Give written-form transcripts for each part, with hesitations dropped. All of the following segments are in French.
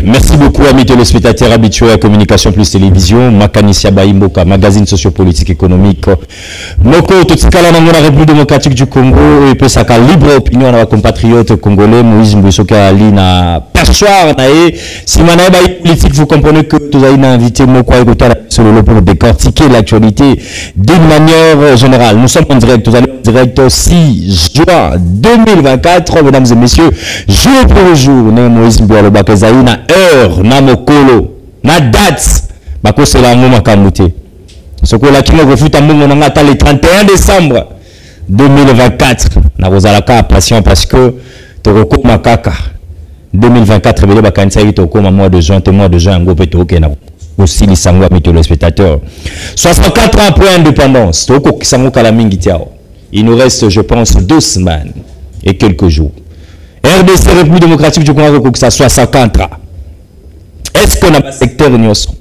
merci beaucoup amis téléspectateurs habitués à Communication Plus Télévision, Makanisia Baimboka, magazine sociopolitique économique. Moko, tout ce cas-là, dans la République démocratique du Congo, et puis ça a libre opinion à nos compatriotes congolais, Moïse Mbousoka Ali na perchoir, si manaï politique, vous comprenez que vous avez invité Moko à écouter pour décortiquer l'actualité d'une manière générale. Nous sommes en direct, vous allez en direct 6 juin 2024, mesdames et messieurs, jour pour jour, Moïse Mbousoka na heure, na mokolo, na date, bako c'est la ngoma kamute. Ce que la kimo refuta mungo na ngata le 31 décembre 2024. Na rozalaka patient parce que toroko makaka 2024 bele bakanisa yi tokoma mois de juin, ngo pe toke na aussi les sangwa mi téléspectateurs. 64 ans après indépendance, toko kisango kala mingi tiao. Il nous reste je pense 2 semaines et quelques jours. RDC République démocratique du Congo que ça soit 50 ans. Est-ce qu'on a un secteur de Nyoson?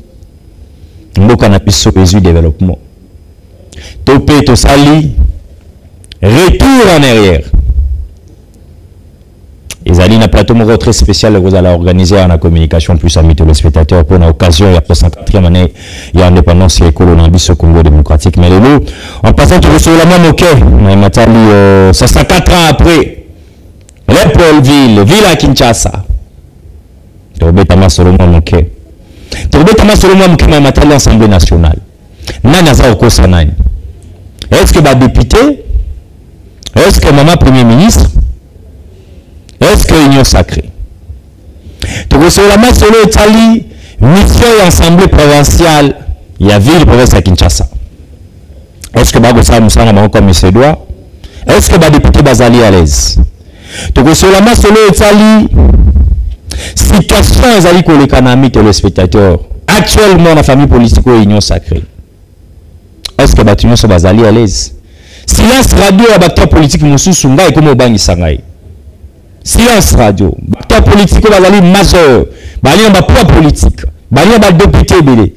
Nous avons un développement. Topé, to sali, retour en arrière. Les alliés n'a plateau très spécial que vous allez organiser en la communication plus amis téléspectateurs pour l'occasion, il y a 64e année, il y a indépendance et école au Congo démocratique. Mais le en passant tout sur la même ok, 64 ans après. Léopoldville, ville à Kinshasa. Tobetama Solomon Moké. Tobetama Solomon Moké m'a matali l'Assemblée nationale. Nana za okosa nani. Est-ce que ba député? Est-ce que maman premier ministre? Est-ce que union sacrée? Tokosolama solo etali mission et assemblée provinciale. Il y a ville province à Kinshasa. Est-ce que ba gosa musana ba comme monsieur doit? Est-ce que ba député bazali à l'aise? Donc, sur la masse, situation ezali koleka na mi téléspectateurs. Actuellement, la famille politique ou union sacrée. Est-ce que Batunion sont bazali à l'aise? Silence radio à acteur politique mususu ngai comme obangi sangai. Silence radio. Acteur politique bazali majeur. Bali ba poids politique. Bali ba député belé.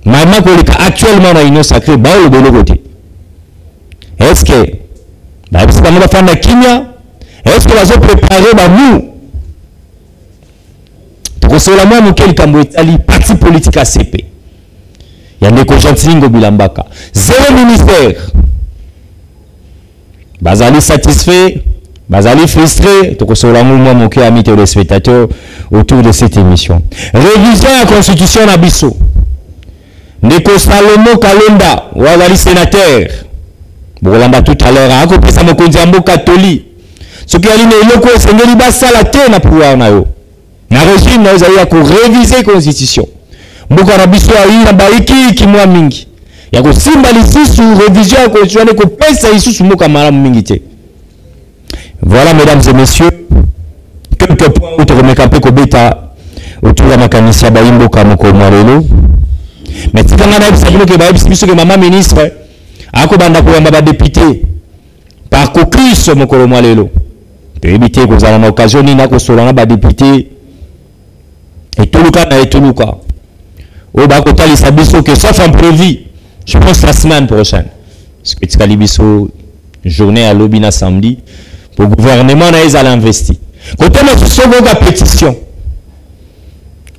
Maman koleka actuellement na union sacrée ba le de côté. Est-ce que ba bisa ba fanda kimia? Est-ce que vous avez préparé nous? Tokosolama mukeli kambo etali parti politique ACP. Il y a des Gentili Bilambaka. 0 ministère. Bazali satisfait, bazali frustré. Tokosolama moi mukeli ami téléspectateurs autour de cette émission. Révision la constitution Nabiso. Ndeko Salomo Kalonda, wazali sénateur. Bolamba tout à l'heure, a coupé sa mokonzi ambo catholique. Ce qui a dit que loko sengeli basala te na pouvoir na yo. Na régime na ezali ya ko réviser constitution. Mboka na biso ayi na baiki ki mwa mingi. Ya ko simbalisi sur révision ya constitution ko pesa isusu mboka malamu mingi te. Voilà mesdames et messieurs, quelques points où te remeka pe ko beta autour de Makanisia Baimboka moko marelo. Mais si kana na bisabilo ke ba biso ke mama ministre ako banda ko yamba ba député par caucus moko marelo. Éviter que vous avez l'occasion ni na ko solana ba député et tout le cas na etuluka au ba ko tali sabiso que sauf en prévu je pense la semaine prochaine parce que tikali biso journée à lobby samedi pour gouvernement na ils allaient investir côté na so ga pétition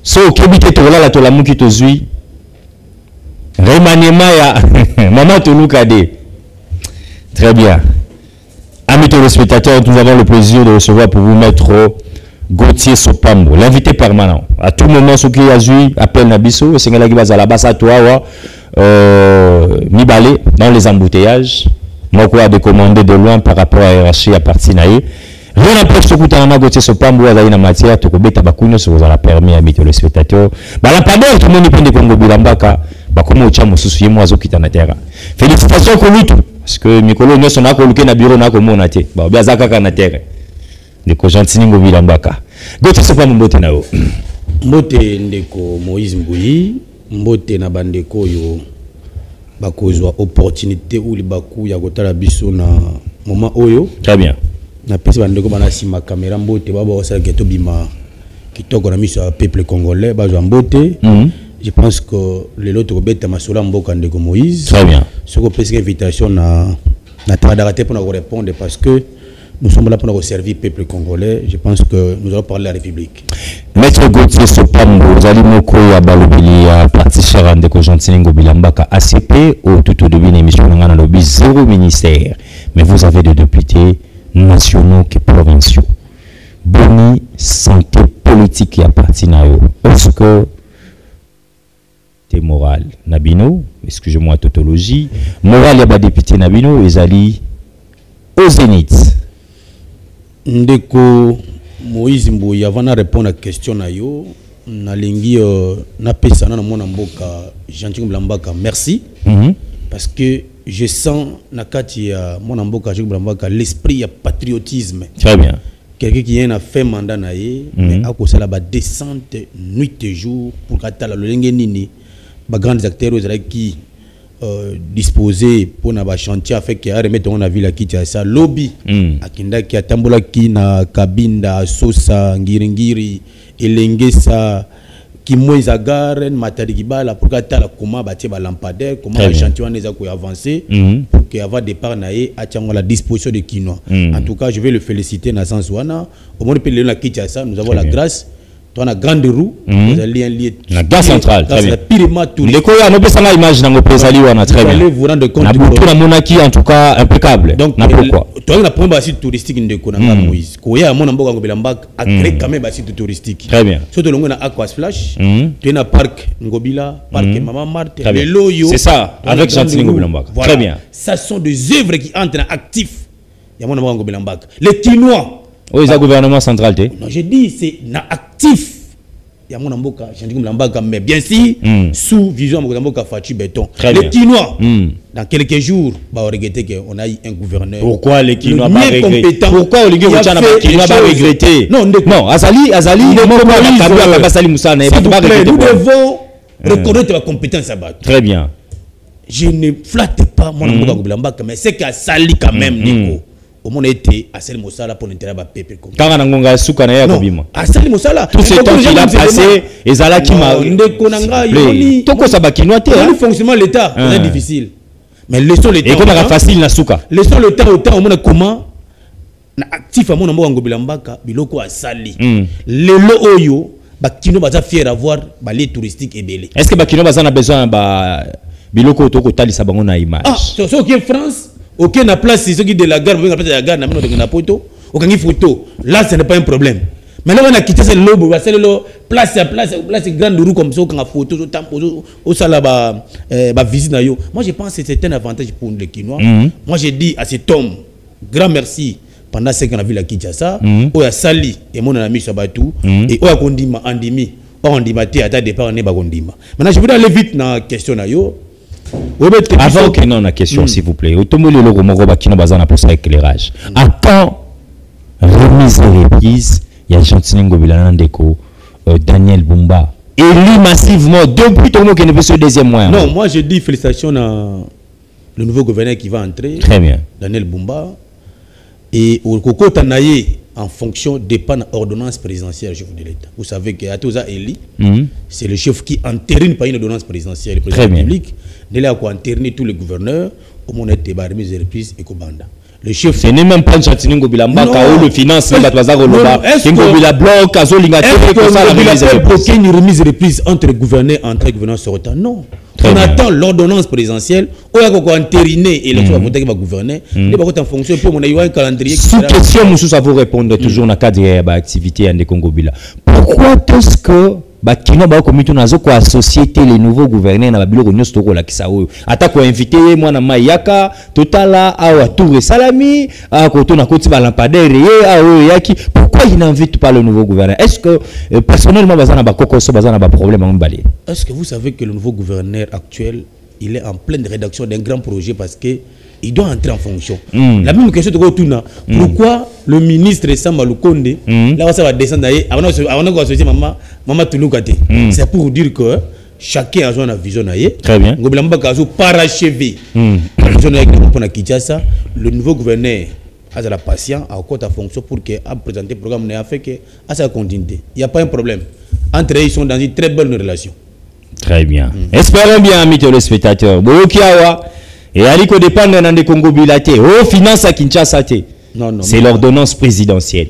so kebite to la to la muki to zui remaniement ya maman tuluka de très bien. Amis téléspectateurs, nous avons le plaisir de recevoir pour vous mettre Gauthier Sopambo, l'invité permanent. À tout moment, ce qui a joué appelle Nabiso, c'est là qui va à la base à toi, Mibale, dans les embouteillages. Moi, quoi, de commander de loin par rapport à RH à partir naïe. Rien n'empêche ce que tu as Gauthier Sopambo, à la matière, tu peux tabacuno, ça vous a permis, amis téléspectateurs. Bah, la pardon, tout le monde est de Congo Bilambaka, bah, comment tu as mon souci, moi, zo qui t'en a terre. Félicitations, Komitou. Parce que Mikolo ne sont pas coloqués dans le bureau, na monate. Bah, bien ça kana terre. De ko Gentili Bilambaka. Gauthier Sopambo mbote na yo. Mbote ndeko Moïse Mbouyi, mbote na bandeko yo bakozwa opportunité ou libaku ya kotala biso na moment oyo. Très bien. Na pesi bandeko bana sima caméra mbote baba osala keto bima kitoko na miso ya peuple congolais bazwa mbote. Je pense que les autres bêtes masola mboka ndeko Moïse. Très bien. Ce qu'on peut invitation na tradaraté pour nous répondre parce que nous sommes là pour nous servir le peuple congolais. Je pense que nous allons parler de la République. Maître Gauthier Sopambo, Zalimoko ya balobeli ya parti Charande ko Gentilin Bilambaka ACP au tout au début de l'émission ngana lobi zéro ministère. Mais vous avez des députés nationaux et provinciaux. Boni santé politique ya parti na yo. Est-ce que t'es moral Nabino, excusez-moi tautologie, moral ya ba député Nabino ezali au zénith. Ndeko Moïse Mbouya avant de répondre à la question na yo na lingi na pesa na mona mboka Gentilin Bilambaka merci parce que je sens na kati ya mona mboka Gentilin Bilambaka l'esprit ya patriotisme. Très bien. Quelqu'un qui a fait mandat na ye mais a ko sala ba descente nuit et jour pour katala le lenge nini ba grands acteurs qui disposé pour na ba chantier fait que remettre on a vu la kitia ça lobby akinda ki atambola ki na kabinda sosa ngiringiri elengesa ki moiza garen matadi kibala pour katala comment bâtir ba lampadaire comment la chantier on les a ko avancer pour que avant départ na ye a la disposition de Kinois. En tout cas je vais le féliciter na sens wana au moins peut la kitia ça nous avons la grâce. Dans la grande roue, vous allez un lieu. La gare centrale, très bien. Purement touristique. Les Koya, nous pensons à l'image dans le présali, on a très bien. Vous allez vous rendre compte. La monarchie, en tout cas, impeccable. Donc, pourquoi toi, la première site touristique de Konanga Moïse. Koya, mon ambo Ngobelambak a créé quand même un site touristique. Très bien. Surtout le monde Aquas Flash. Tu es un parc Ngobila, parc Maman Marthe, le Loyo. C'est ça, avec Gentilin Ngobelambak. Très bien. Ça sont des œuvres qui entrent en actif. Il y a mon ambo Ngobelambak. Les Kinois. Oui, c'est le gouvernement central. Non, j'ai dit, c'est actif. Il y a mon amboka, Gentilin Bilambaka, mais bien sûr, sous vision de Mboka Fachi Béton. Les Kinois, dans quelques jours, on a eu un gouverneur. Pourquoi les Kinois pas regretté? Pourquoi les Kinois pas regretté? Non, Azali, nous devons reconnaître la compétence à battre. Très bien. Je ne flatte pas mon amboka Bilambaka, mais c'est qu'à Sali quand même, Nico. Au monde était à Sali Moussala pour l'intérêt de peuple. Quand on a un soukana ya kobima. À Sali Moussala. Tout ce temps qu'il a passé, et Zala qui m'a. Toko sabakinois te. Le fonctionnement de l'État c'est difficile. Mais laissons l'État. Et qu'on a facile na souka. Laissons le temps au temps au monde comment na actif à mon ambo Ngobilambaka biloko à Sali. Lelo oyo bakino baza fier d'avoir balé touristique et belé. Est-ce que bakino baza na besoin ba biloko toko talisa bango na image? Ah, c'est OK France. Ok, na place, c'est ce qui de la gare, la place de la gare, na poto, aucun photo. Là, ce n'est pas un problème. Mais là, on a quitté ce lobo, c'est le place, grande roue comme ça, quand on photo, au salaba, visite na yo. Moi, je pense que c'est un avantage pour les Kinois. Moi, j'ai dit à cet homme, grand merci pendant ce qu'on a vu la Kinshasa, où il y a Sali et mon ami Sabatou, et où il y a Kondima, Andimi, pas Andima, à ta départ, on est Bagondima. Maintenant, je voudrais aller vite dans la question na yo. Avant que non, la question, s'il vous plaît. Automobile le Romoroba qui n'a pas besoin pour éclairage. À quand remise et reprise, il y a Gentilin Ngobila Ndeko, Daniel Bumba, élu massivement depuis tout le monde qui ne peut se deuxième mois. Non, moi je dis félicitations à le nouveau gouverneur qui va entrer. Très bien. Daniel Bumba. Et au Koko Tanaye, en fonction dépend de l'ordonnance présidentielle chef de l'État. Vous savez que Atoza Eli, c'est le chef qui entérine par une ordonnance présidentielle. Le président de la République, il a entériné tous les gouverneurs, au moment où il y a remise de reprise et Kobanda. Le chef. Ce n'est même pas Gentilin Ngobila Mbaka ou le finance, le Batwaza Roloba, Ngobila Bloc, Azolinga, une remise de reprise entre gouverneurs et entre gouverneurs sortants. Non. On attend l'ordonnance présidentielle, où il y a entériné et le choix de gouverner. Il y a en fonction pour un calendrier. Sous question, nous savons répondre toujours dans le cadre de l'activité de Ngobila. Pourquoi est-ce que Bakino ba komito nazo ko associer les nouveaux gouverneurs na babilo konyo stoko la kisawo ata ko inviter moi na mayaka totala awa tour salami a koto na koti ba lampadaire ye awo yaki pourquoi il n'invite pas le nouveau gouverneur? Est-ce que personnellement bazana ba kokoso bazana ba problème en balé? Est-ce que vous savez que le nouveau gouverneur actuel il est en pleine rédaction d'un grand projet parce que il doit entrer en fonction. La même question de Rotuna. Pourquoi le ministre Samba Lukonde, là, ça va descendre avant de associer Maman Touloukate. C'est pour dire que chacun a une vision. Très bien. Ngobelamba Kazo parachevé. Le nouveau gouverneur a la patience, a encore ta fonction pour qu'il a présenté le programme et a fait que ça continue. Il n'y a pas un problème. Entre eux, ils sont dans une très bonne relation. Très bien. Espérons bien, amis téléspectateurs. Boyokiawa. Et Aliko dépend de Congo Bilate. Oh, finance à Kinshasa. Non. C'est l'ordonnance présidentielle.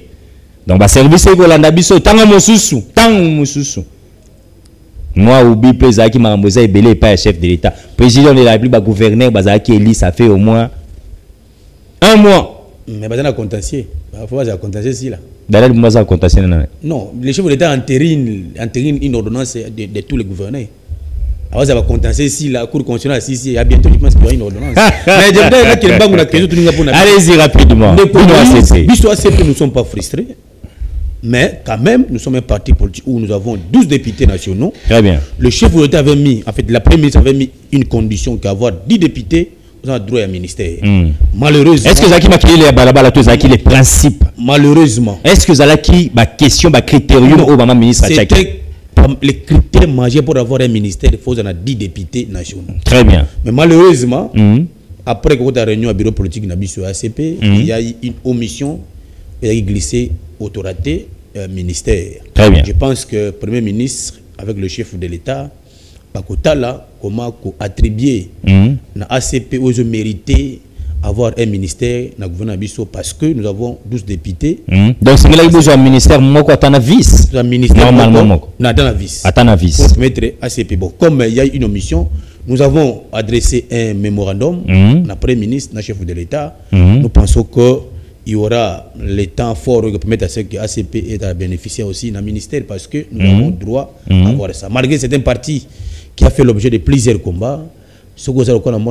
Donc ba service ko landa biso tango mosusu. Moi ou bi pesa ki makamboza ebele pas chef de l'état. Président de la République ba gouverneur bazaki élu ça fait au moins 1 mois. Mais bazana contentieux. Faut pas contentieux si là. D'ailleurs moi ça contentieux non, le chef de l'état entérine une ordonnance de tous les gouverneurs. Alors ça va contentieux si la cour constitutionnelle si il y a bientôt je pense qu'il y aura une ordonnance. Mais là que le banque na question tout nous. Allez-y rapidement. Nous ne sommes pas frustrés. Mais quand même, nous sommes un parti politique où nous avons 12 députés nationaux. Très bien. Le chef de l'État avait mis, en fait, la première ministre avait mis une condition qu'avoir 10 députés, vous avez droit à un ministère. Malheureusement. Est-ce que Zaki m'a créé les principes? Malheureusement. Est-ce que Zaki ma question, ma critérium au Obama ministre? C'était les critères majeurs pour avoir un ministère, il faut avoir 10 députés nationaux. Très bien. Mais malheureusement, après que la réunion à bureau politique n'a sur ACP, il y a eu une omission qui a glissé autorité ministère. Très bien. Je pense que le Premier ministre, avec le chef de l'État, comment attribuer na ACP aux mérité avoir un ministère dans le gouvernement parce que nous avons 12 députés. Donc c'est là qu'il besoin un ministère moko atana vice. Un ministère normalement atana vice. Atana vice. Pour mettre ACP. Bon, comme il y a une omission, nous avons adressé un mémorandum au Premier ministre, au chef de l'État. Nous pensons que il y aura le temps fort pour permettre à ce que ACP est à bénéficier aussi d'un ministère parce que nous avons droit à avoir ça. Malgré certains partis qui a fait l'objet de plusieurs combats, ce que vous avez pourquoi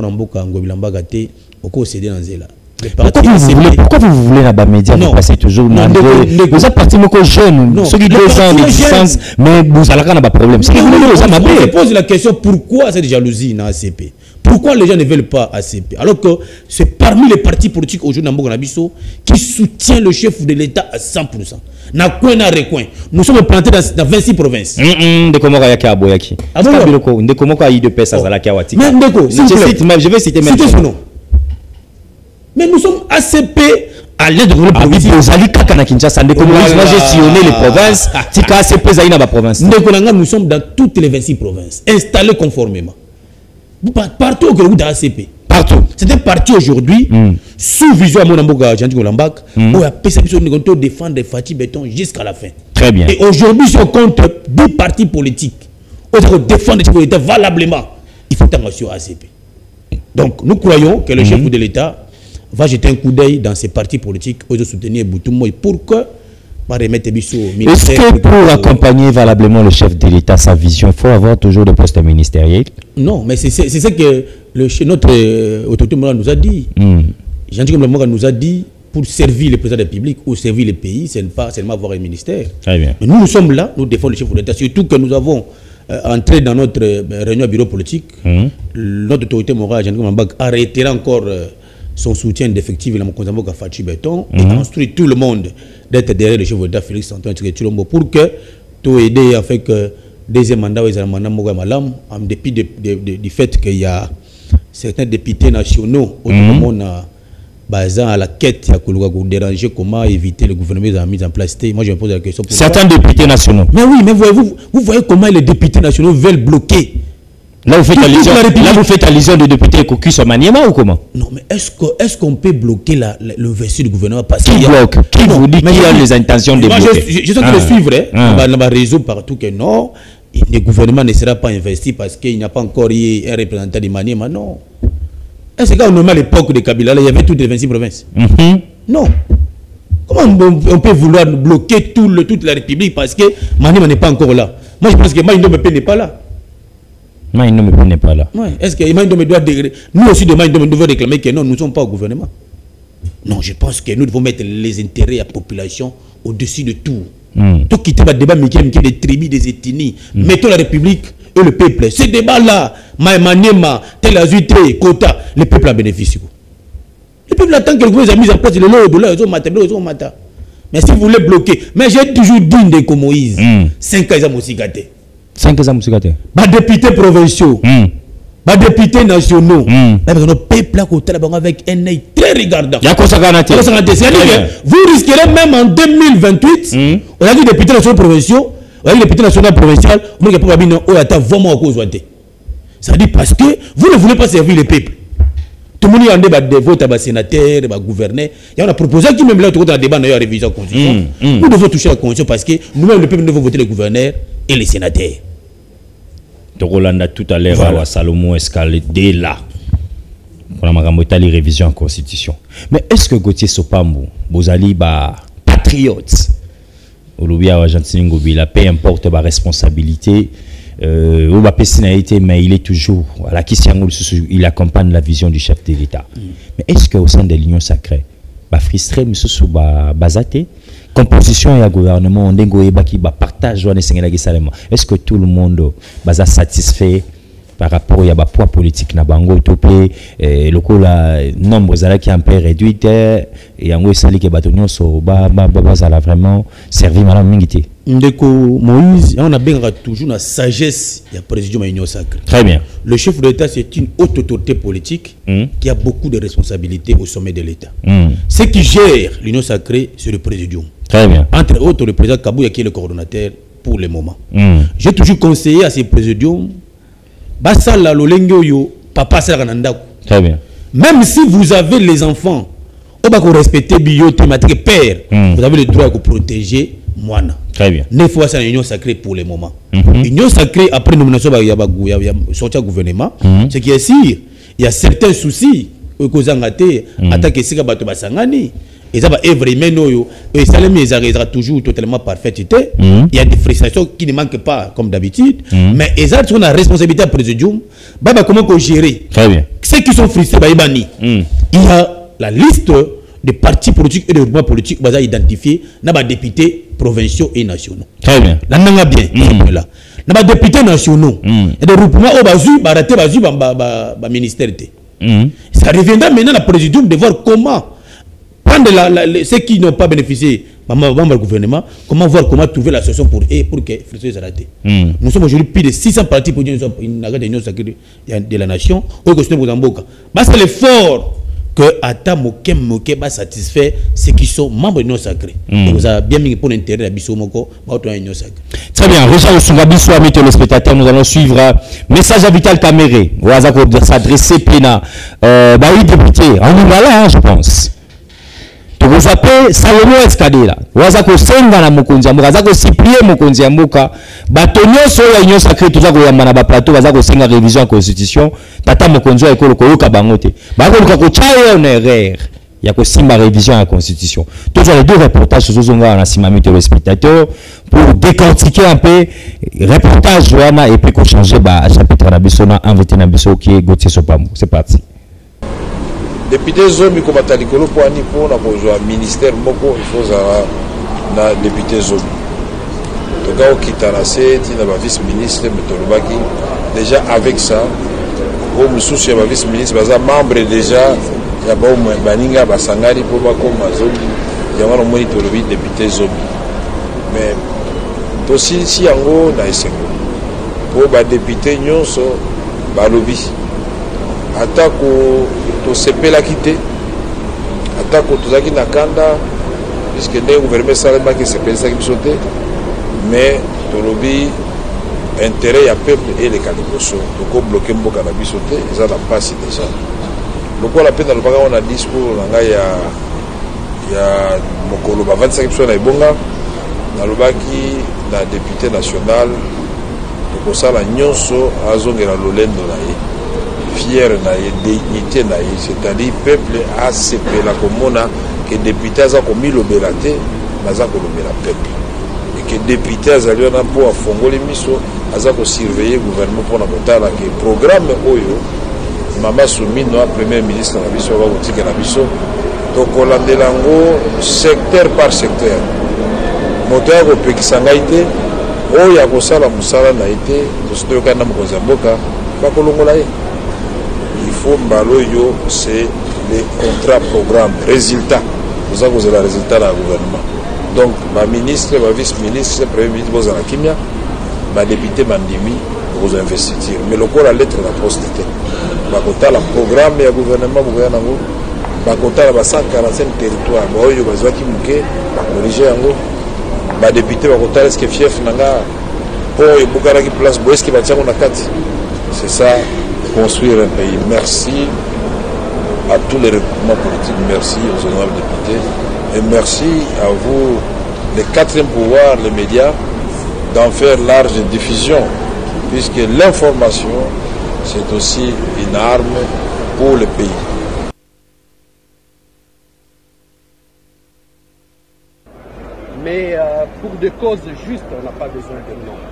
vous voulez la média passer toujours vous êtes parti jeune, ceux qui 2 ans de distance, mais vous avez un problème. Je pose la question pourquoi cette jalousie dans ACP? Pourquoi les gens ne veulent pas ACP? Alors que c'est parmi les partis politiques aujourd'hui qui soutient le chef de l'État à 100%. Nous sommes plantés dans 26 provinces. Je vais citer même son nom. Mais nous sommes ACP à l'aide de nos provinces. Moi j'ai sillonné les provinces. Nous sommes dans toutes les 26 provinces, installés conformément. Partout au Grégout d'ACP. Partout. C'est un parti aujourd'hui, sous vision à Monamboka, Jean-Di Golambak, où a de défendre Fatih Béton jusqu'à la fin. Très bien. Et aujourd'hui, si on compte 10 partis politiques, on doit défendre l'État valablement. Il faut attention à ACP. Donc, nous croyons que le chef de l'État va jeter un coup d'œil dans ces partis politiques pour soutenir Boutoumoi pour que est-ce que pour accompagner valablement le chef de l'État, sa vision, il faut avoir toujours des postes ministériels? Non, mais c'est ce que notre autorité morale nous a dit. Jean-Claude Moussa nous a dit, pour servir le président de la République ou servir le pays, ce n'est pas seulement avoir un ministère. Très bien. Mais nous sommes là, nous défendons le chef de l'État, surtout que nous avons entré dans notre réunion bureau politique. Notre autorité morale, Jean-Claude Moussa, arrêtera encore son soutien d'effectifs dans mon Fatih Béton et instruit tout le monde d'être derrière le chef de l'État Félix Antoine Tshisekedi pour que tout aider à faire que deuxième mandat en dépit du fait qu'il y a certains députés nationaux au monde à la quête pour déranger comment éviter le gouvernement a mis en place. Moi je me pose la question. Certains députés nationaux. Mais oui, mais vous voyez comment les députés nationaux veulent bloquer. Là, vous faites allusion de députés caucus au Maniema ou comment? Non, mais est-ce qu'on peut bloquer l'investiture du gouvernement parce qui bloque? Qui vous dit qu'il y a les intentions de bloquer? Je suis en train de suivre dans le réseau partout que non, le gouvernement ne sera pas investi parce qu'il n'y a pas encore eu un représentant du Maniema. Non. Est-ce qu'à l'époque de Kabila, il y avait toutes les 26 provinces? Non. Comment on peut vouloir bloquer toute la République parce que Maniema n'est pas encore là? Moi, je pense que Maïndombe n'est pas là. Maïndombe n'est pas là. Ouais. Est-ce que Maïndombe doit nous aussi de Maïndombe devons réclamer que non, nous ne sommes pas au gouvernement? Non, je pense que nous devons mettre les intérêts de la population au-dessus de tout. Tout quitter le débat des tribus, des ethnies. Mettons la République et le peuple. Ce débat-là, Maïmanema, Tel Azuité, Kota, le peuple a bénéficié. Le peuple attend que le gouvernement ait mis en place le lot de l'eau, mais si vous voulez bloquer, mais j'ai toujours dit de Moïse, 5 ans, ils ont aussi gâté. 5 ans, ils ont députés provinciaux, députés nationaux, le peuple a côté avec un œil très regardant. Vous risquerez même en 2028, on a dit députés nationaux provinciaux, on a dit députés nationaux provinciaux, on a dit vraiment à cause de ça dit parce que vous ne voulez pas servir le peuple. tout le monde a des votes à sénateur, à gouverneur. Et on a proposé qui même là, tout le débat dans la révision de la Constitution. Nous devons toucher la Constitution parce que nous-mêmes, le peuple, nous devons voter les gouverneurs et les sénateurs. Donc, on a tout à l'heure à Salomon Escalé, dès là. On a les révisions en Constitution. Mais est-ce que Gauthier Sopambo, Bozali, patriote, peu importe la responsabilité, mais il est toujours à la question, il accompagne la vision du chef de l'État. Mais est-ce qu'au sein de l'Union sacrée, frustré, basate, composition et gouvernement, on partage, est-ce que tout le monde est satisfait par rapport à la poids politique na bango topé le nombre qui est un peu réduit et en gros ça que batonio so ça a vraiment servi madame mingité ndeko Moïse on a bien toujours la sagesse du président de l'Union sacrée. Très bien. Le chef de l'État c'est une haute autorité politique qui a beaucoup de responsabilités au sommet de l'État. Ce qui gère l'Union sacrée c'est le président. Très bien. Entre autres le président Kabouya qui est le coordonnateur pour le moment. J'ai toujours conseillé à ces présidents basala lolengo yo papa sala nandako. Très bien. Même si vous avez les enfants, on va respecter bio thématique père. Vous avez le droit de protéger moana. Très bien. 9 fois c'est l'union sacrée pour le moment. L'union sacrée après nomination il y a sorti gouvernement. Ce qui est sûr, il y a certains soucis que vous avez attaqué sika bato basangani. Et ça va vraiment et ça les toujours totalement parfaite. Il y a des frustrations qui ne manquent pas comme d'habitude, mais et ça on a responsabilité à présidium, comment gérer. Très bien. Ceux qui sont frustrés il y a la liste des partis politiques et des groupements politiques va identifier na députés provinciaux et nationaux. Très bien. Là on a bien là. Na députés nationaux et des groupements au bazu baraté bazu ba ministère. Ça reviendra maintenant à la présidium de voir comment prendre ceux qui n'ont pas bénéficié du gouvernement, comment voir comment trouver la solution pour que les soient arrêtés. Nous sommes aujourd'hui plus de 600 partis pour l'Union sacrée de la nation. C'est l'effort que Ata Moke va satisfaire ceux qui sont membres de l'Union sacrée. Vous avez bien mis pour l'intérêt de la Bissomoko, l'Union sacrée. Très bien. Richard Sungabiso, amis téléspectateurs, nous allons suivre message à Vital Caméré. On va s'adresser à oui, député, en Ougala, je pense. Vous appelez Salomon Escadé là. Vous avez senga na mokonzi amuka, vous avez supplié mokonzi amuka. Batonyo sur la union sacrée tout ça ko yamba na ba plateau, vous avez senga révision de la constitution. Tata mokonzi ekolo ko yoka bangote. Ba ko ko chaye on erreur. Ya ko simba révision de la constitution. Tous les deux reportages sur zonga na simami téléspectateurs pour décortiquer un peu reportage wana et puis ko changer ba chapitre na biso na invité na biso qui est Gauthier Sopambo. C'est parti. Depuis des hommes, comme à Talikolo, pour un ministère, il faut un député Zomi. Donc, au Kitanase, il y a un vice-ministre, déjà avec ça, au Moussous, il y a un vice-ministre, il y a un membre déjà, il y a un Baninga, Basangari, pour il y a un moniteur député Zomi. Mais aussi, si il y a un pour un député, il y a un lobby. Attaque au CP la quitté, attaque au Tozaki Nakanda, puisque le gouvernement Salama qui CP ça qui sauté, mais le lobby intérêt à peuple et les caliboso, donc bloquer mon cannabis sauté, ils en ont passé déjà. Donc la peine dans le bagarre on a discours, il y a mon colo, 25 personnes à Ibonga, dans le baki, la députée nationale, donc ça la nyonso a zongué la lolendo là. Fier na dignité na c'est-à-dire peuple ACP la commune que député a commis l'obélaté naza ko lobela peuple et que député azali na po afongoli miso aza ko surveiller gouvernement pour na kotala que programme oyo mama Soumino premier ministre na biso ba kotika na biso to kolandela ngo secteur par secteur moto ya ko pekisa ngaite oyo ya kosala musala na ite to stoka na mokonzi mboka ba kolongola ye. Il faut mbaloyo c'est les contrats programmes résultats vous avez le résultat dans le gouvernement donc ma ministre ma vice-ministre premier ministre vous en kimia ma député mandimi vous investitir mais le corps la lettre la postité ba kota la programme ya gouvernement vous voyez nango ba kota la 145 territoires boyo bazwaki muke ba corriger yango ba député ba kota est-ce que fief nanga po e bukara ki place bo est-ce que ba tiako na kati c'est ça construire un pays. Merci à tous les regroupements politiques, merci aux honorables députés et merci à vous, les quatrièmes pouvoirs, les médias, d'en faire large diffusion, puisque l'information, c'est aussi une arme pour le pays. Mais pour des causes justes, on n'a pas besoin de nombre.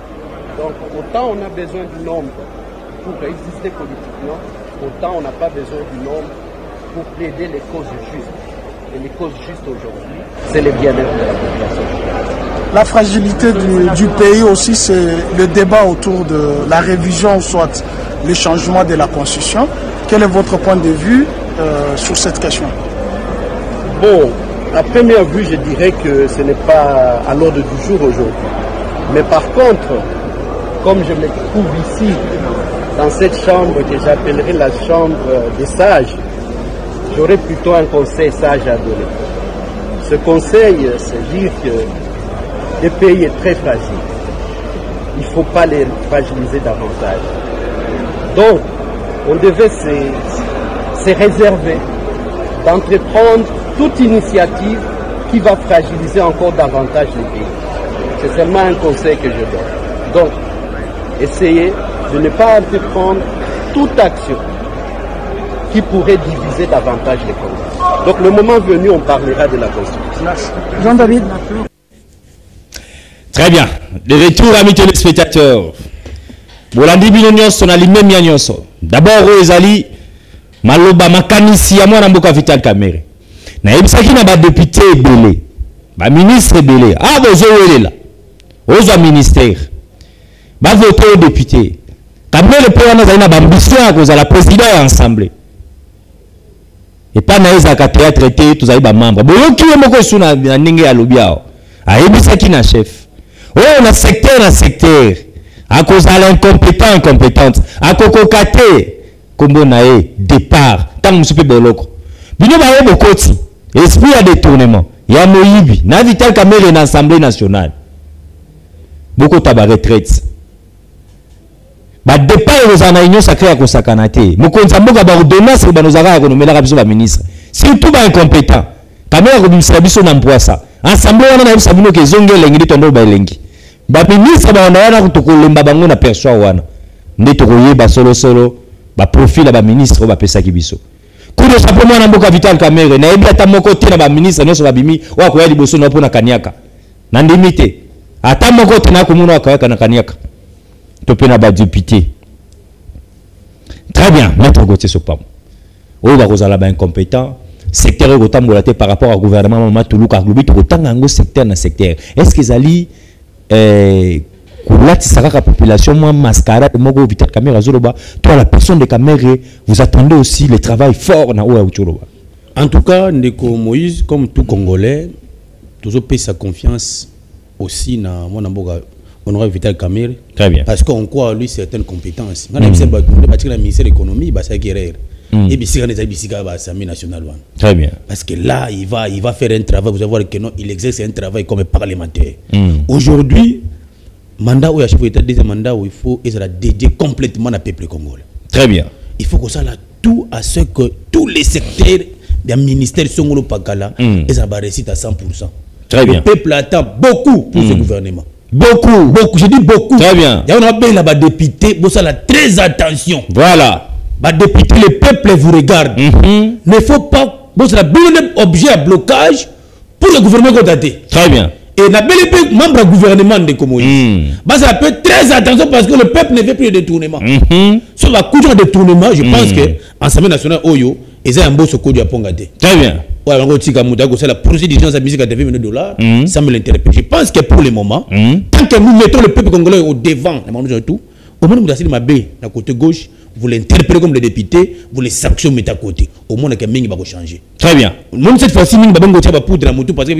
Donc autant on a besoin du nombre pour exister politiquement, autant on n'a pas besoin du nombre pour plaider les causes justes. Et les causes justes aujourd'hui, c'est le bien-être de la population. La fragilité du pays aussi, c'est le débat autour de la révision, soit le changement de la Constitution. Quel est votre point de vue sur cette question? Bon, à première vue, je dirais que ce n'est pas à l'ordre du jour aujourd'hui. Mais par contre, comme je me trouve ici, dans cette chambre que j'appellerai la chambre des sages, j'aurais plutôt un conseil sage à donner. Ce conseil, c'est dire que le pays est très fragile. Il ne faut pas les fragiliser davantage. Donc, on devait se réserver d'entreprendre toute initiative qui va fragiliser encore davantage le pays. C'est seulement un conseil que je donne. Donc, essayez de ne pas entreprendre toute action qui pourrait diviser davantage les Congolais. Donc le moment venu, on parlera de la Constitution. Jean-David. Très bien. De retour, amis téléspectateurs. Bolandi Binonyoso, on a l'imem Yanyoso. D'abord, Ezali, Maloba Makanisi, à moi, Namboka Vital Kamere. Na ebisaki na ba député belé, ba ministre belé. Ah, bozo welela. Ozo ministère. Ba voter au député. Kamere pe wana za ina ba ambition à cause la président et assemblée. Et pas naïsa ka théâtre traité tous ba membre. Boyo ki moko suna na ndenge ya lobiao. A ebisaki na chef. Oh, na secteur. À cause de l'incompétent, incompétente. À koko kate. Kombo nae départ. Tant musipe boloko. Bino ba yebo koti. Esprit à détournement. Il y a Moïbi. Na Vital Kamere na Assemblée nationale. Beaucoup taba retraite. Ba départ aux anaïnions sacrés à Kosakanate. Mokonza mboka ba ordonnance ba nozaka ko nomela biso ba ministre. Surtout ba incompétent. Kamera ko bimisa biso na mpoasa. Assemblée wana na biso bino ke zongele ngi tondo ba elengi. Ba ministre ba wana ko tokolemba bango na perso wana. Nde tokoyeba solo ba profil ba ministre ba pesa ki biso. Kudo simplement na mboka Vital Kamere na ebi ata moko te na ba ministre nyonso ba bimi wa ko ya liboso na pona kaniaka. Na ndimite. Ata moko te na ko muna wa na kaniaka. Topé na ba député. Très bien, maître Gauthier Sopam. O ba kozala ba incompétent, secteur ko tambola te par rapport au gouvernement Matulu ka globi to tanga ngo secteur na secteur. Est-ce que zali Koulati Saraka population moi mascarade moko Vital Kamere Zoloba, toi la personne de Kamere, vous attendez aussi le travail fort na Oua Ucholoba. En tout cas, Ndeko Moïse, comme tout Congolais, toujours paye sa confiance aussi dans mon amboga honorable Vital Kamere. Très bien. Parce qu'on croit à lui certaines compétences. Quand on a le ministère de l'économie, c'est guerrier. Et puis si on est à l'Assemblée nationale. Très bien. Parce que là, il va faire un travail, vous allez voir que non, il exerce un travail comme parlementaire. Aujourd'hui, mandat où il y a chef d'État, deuxième mandat où il faut dédier complètement au peuple congolais. Très bien. Il faut que ça là tout à ce que tous les secteurs des ministères sont Pakala et ça va réussir à 100%. Très bien. Le peuple attend beaucoup pour ce gouvernement. Beaucoup, je dis beaucoup. Très bien. Il y a un député, vous avez très attention. Voilà. Député, le peuple vous regarde. Il ne faut pas, vous avez un objet à blocage pour le gouvernement constaté. Très bien. Et la belle membre du gouvernement de Komoï. Ça peut très attention parce que le peuple ne fait plus de détournement. Sur la couche de détournement, je pense que l'Assemblée nationale Oyo, ils ont un beau secours à Pongate. Très bien. Ouais, c'est la procédure d'urgence à musique à 20 $. Ça me l'intéresse. Je pense que pour le moment, tant que nous mettons le peuple congolais au devant, au moins vous avez ma baie, à côté gauche, vous l'interprétez comme le député, vous les sanctionnez à côté. Au moins, il va changer. Très bien. Même cette fois-ci, nous avons poudre à moto parce que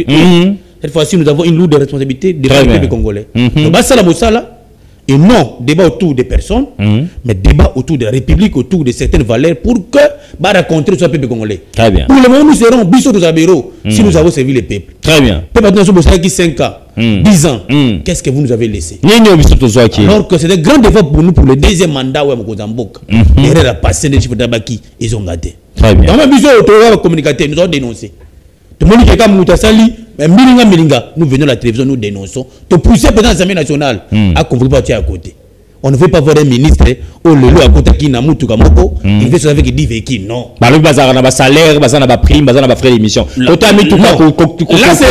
cette fois-ci, nous avons une lourde responsabilité de le peuple congolais. Donc, ça, la et non débat autour des personnes, mais débat autour de la République, autour de certaines valeurs pour que raconter sur le peuple congolais. Très bien. Pour le moment, nous serons biso de Zabero si nous avons servi le peuple. Très bien. Peuple maintenant, qui 5 ans, 10 ans, qu'est-ce que vous nous avez laissé? Alors que c'est un grand débat pour nous pour le deuxième mandat où Mozambique. Les passé des chiffres d'Abaki, ils ont gâté. Très bien. Dans ma vision, autorité communicateur, nous avons dénoncé. Tout le monde qui est comme Moutassali, Milinga, nous venons à la télévision, nous dénonçons. Tu pousses peut-être l'Assemblée nationale à convoquer partir à côté. On ne veut pas voir un ministre au lelo à côté qui n'a moutou kamoko. Il fait ça avec des véhicules, non. Bah le bazar na salaire, bazar na prime, bazar na frais d'émission. Là c'est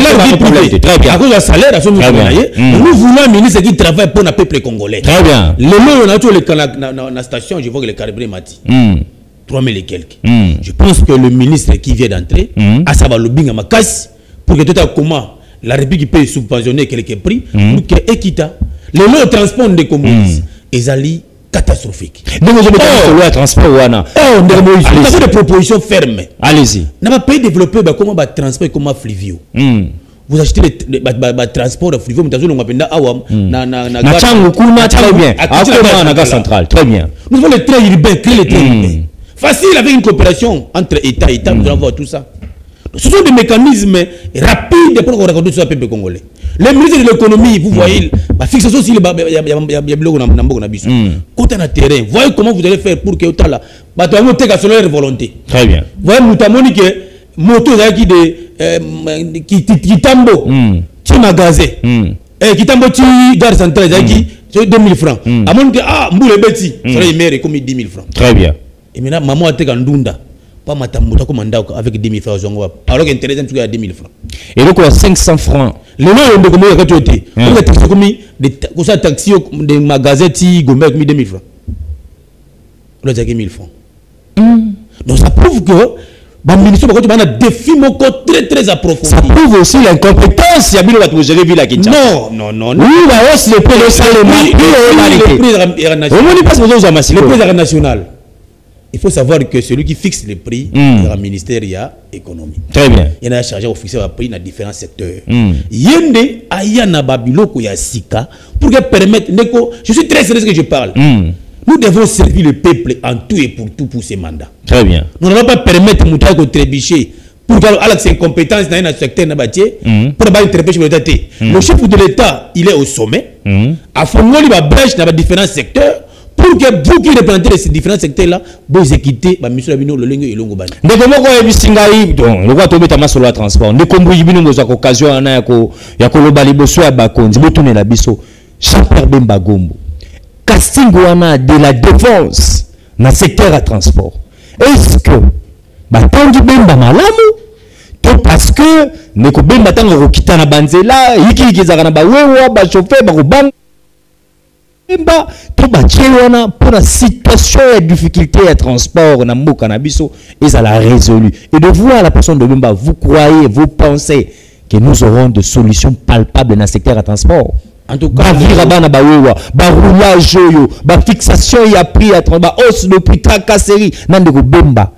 leur vie privée. Très bien. À cause du salaire, à ce moment nous voulons un ministre qui travaille pour le peuple congolais. Très bien. Le lot on a tout la station, je vois que le calibré mati. 3000 et quelques. Je pense que le ministre qui vient d'entrer a ça va le bing à ma casse pour que tout à comment la République peut subventionner quelques prix pour que Equita le lot transport des communistes est catastrophique. Donc je me dis transport wana. On a des propositions fermes. Allez-y. N'a pas pays développé comment va transport comment fluvio. Vous achetez les transports fluvio, vous avez na changu kuna très bien. À na gare centrale, très bien. Nous avons les trains urbains, créer les trains urbains. Facile avec une coopération entre État et État, nous allons voir tout ça. Ce sont des mécanismes rapides pour qu'on raconte tout ça au peuple congolais. Le ministre de l'économie, vous voyez, la fixation sur les quand on a terrain, voyez comment vous allez faire pour que tout là, selon leur volonté. Très bien. Voyez, Moutamoni que moto qui tambo, qui magasin, qui tambo qui gare centrale, qui 2000 francs. À mon ah, mboule beti, ça les maire comme 10 000 francs. Très bien. Et maintenant, maman a été en Dunda. Pas ma tamboura comme avec 10 000 francs. Alors qu'intérêt, c'est à 10 000 francs. Et donc, 500 francs. Le nom est comme il y a quand tu es. Des taxis, des magasins, qui ont 2 000 francs. On a 1000 francs. Donc, ça prouve que le ministère a un défi très très approfondi. Ça prouve aussi l'incompétence. Il y a bien de gérer ville à Kinshasa. Non. Oui, la hausse, le prix de salaire. Le prix national. Il faut savoir que celui qui fixe les prix, c'est le ministère de l'économie. Très bien. Il y en a chargé de fixer les prix dans différents secteurs. Yende ayana babiloko ya sika pour que permettre. Je suis très sérieux que je parle. Nous devons servir le peuple en tout et pour tout pour ces mandats. Très bien. Nous n'allons pas permettre Moutaï de trébucher pour que ses compétences dans un secteur pour ne pas trébucher le l'État. Le chef de l'État, il est au sommet. À fond, il va brèche dans différents secteurs. Pour que vous qui représentez ces différents secteurs-là, vous équitez, monsieur Labino, le lingue et le ngobani. De comment vous avez vu donc le roi tombe tama sur le transport. De comme vous avez eu occasion na ya ko lobali boso ya bakonzi botoné la biso. Jean-Pierre Bemba Gombo. Casting wana de la défense dans le secteur à transport. Est-ce que batangi Bemba malamu to parce que ne ko Bemba tanga ko kitana banzela yiki kizaka na ba wewa ba chauffeur ba ko bang Bemba to ba tchewana pour la situation et difficulté à transport na mboka na biso et ça l'a résolu. Et de voir la personne de Bemba, vous croyez, vous pensez que nous aurons des solutions palpables dans le secteur à transport? En tout cas, roulage, fixation il a pris à transport, hausse de prix, tracasserie, Nandeko Bemba.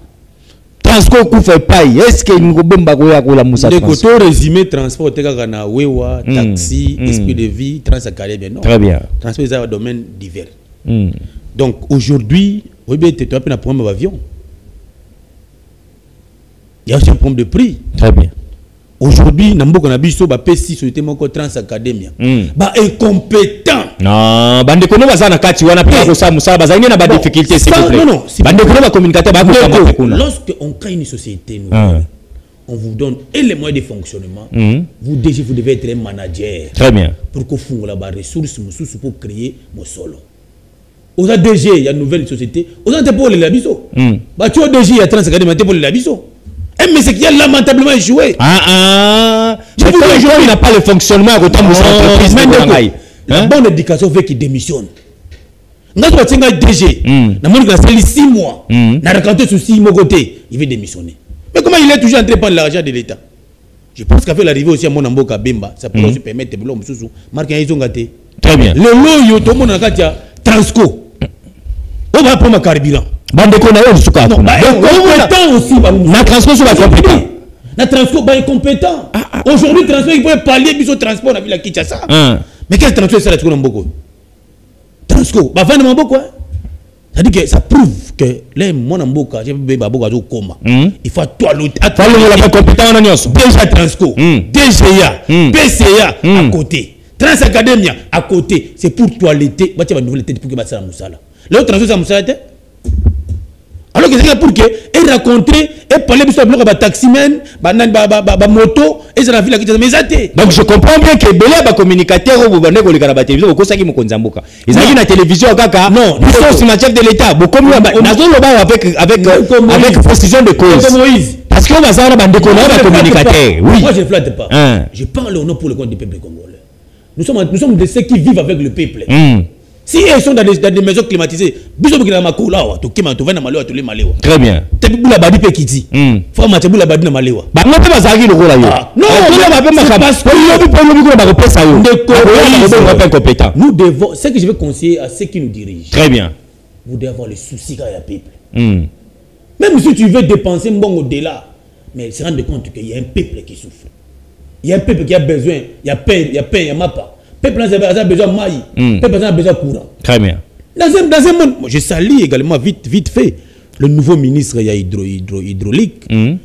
Transport coup fait paille. Est-ce que nous Bemba goya ko la moussa? De côté résumé transport teka na wewa, taxi, esprit de vie, transacadé non. Très bien. Transport c'est un domaine divers. Donc aujourd'hui, oui bien tu as un problème d'avion. Il y a aussi un problème de prix. Très bien. Aujourd'hui, Nambo na biso ba P6 société moko Transacademia. Ba incompétent. Non, bande kono bazana kati wana pia ko sa musala bazangi na ba difficulté s'il vous plaît. Bande kono ba communicateur ba ko kama kuna. Lorsque on crée une société on vous donne et les moyens de fonctionnement. Vous devez être un manager. Très bien. Pour que vous la ressources pour créer mon solo. Aux DG, il y a une nouvelle société. Aux pour les labiso. Bah tu as DG, il y a Transacademia pour les labiso. Mais c'est qui a lamentablement échoué. Je vous dis, il n'a pas le fonctionnement à autant de l'entreprise. La bonne éducation fait qu'il démissionne. Nous avons un DG. Nous avons 6 mois. Nous avons raconté sur 6 mois côté. Il veut démissionner. Mais comment il est toujours entré par l'argent de l'État? Je pense qu'avec l'arrivée aussi à mon Amboka Bemba, ça pourrait se permettre de marquer un gâté. Très bien. Le loyo, tout le monde a dit Transco. On va prendre un carburant. Bande kona yo suka kuna. Compétent aussi na transport sur la compétent. Na transport ba incompétent. Aujourd'hui transport il peut pallier biso transport na ville Kinshasa. Mais quel transport ça la mboko? Transport ba vendre mboko. Ça dit que ça prouve que les mon mboka, j'ai ba boko azo koma. Il faut toi l'autre. La compétent na nyonso. Déjà transport, DGA, PCA à côté. Transacademia à côté, c'est pour toiletter, ba tia ba nouvelle tête pour que ba ça musala. L'autre transport ça musala. Alors que c'est pour que et rencontrer et parler de bloc ba taximen, ba moto et ça la ville qui mais até. Donc je comprends bien que belé ba communicateur ou bande ko le kana ba télévision ko saki mokonza mboka. Ils ont na télévision kaka. Non, ils sont sur chef de l'état. Beaucoup nazo loba avec précision de cause. Parce que on va savoir bande ko na communicateur. Oui. Moi je ne flatte pas. Je parle au nom pour le compte du peuple congolais. Nous sommes de ceux qui vivent avec le peuple. Si ils sont dans des maisons climatisées, très bien. Nous devons, ce que je veux conseiller à ceux qui nous dirigent. Très bien. Vous devez avoir le souci quand il y a peuple. Même si tu veux dépenser bon au-delà, mais se rendre compte qu'il y a un peuple qui souffre. Il y a un peuple qui a besoin, il y a pain, il y a mappa. Peuple a besoin de maïs, peuple a besoin de courant. Très bien. Dans un monde, je salue également vite fait le nouveau ministre hydraulique, M.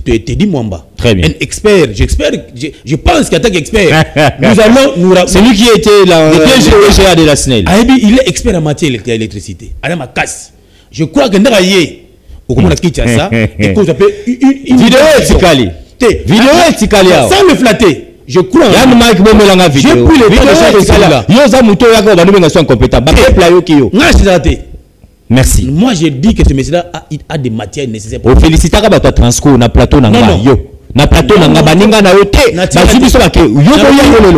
Teddy Mwamba. Très bien. Un expert, je pense qu'en tant qu'expert, nous allons. C'est lui qui était le DGA de la SNEL. Il est expert en matière d'électricité. Ma casse. Je crois que nous avons ça et qu'on s'appelle une vidéo etikali. Sans le flatter. Je crois. J'ai pris le merci. Moi, je dis que ce monsieur-là a des matières nécessaires. Pour féliciter à Transco, na plateau na na plateau na baninga na yote.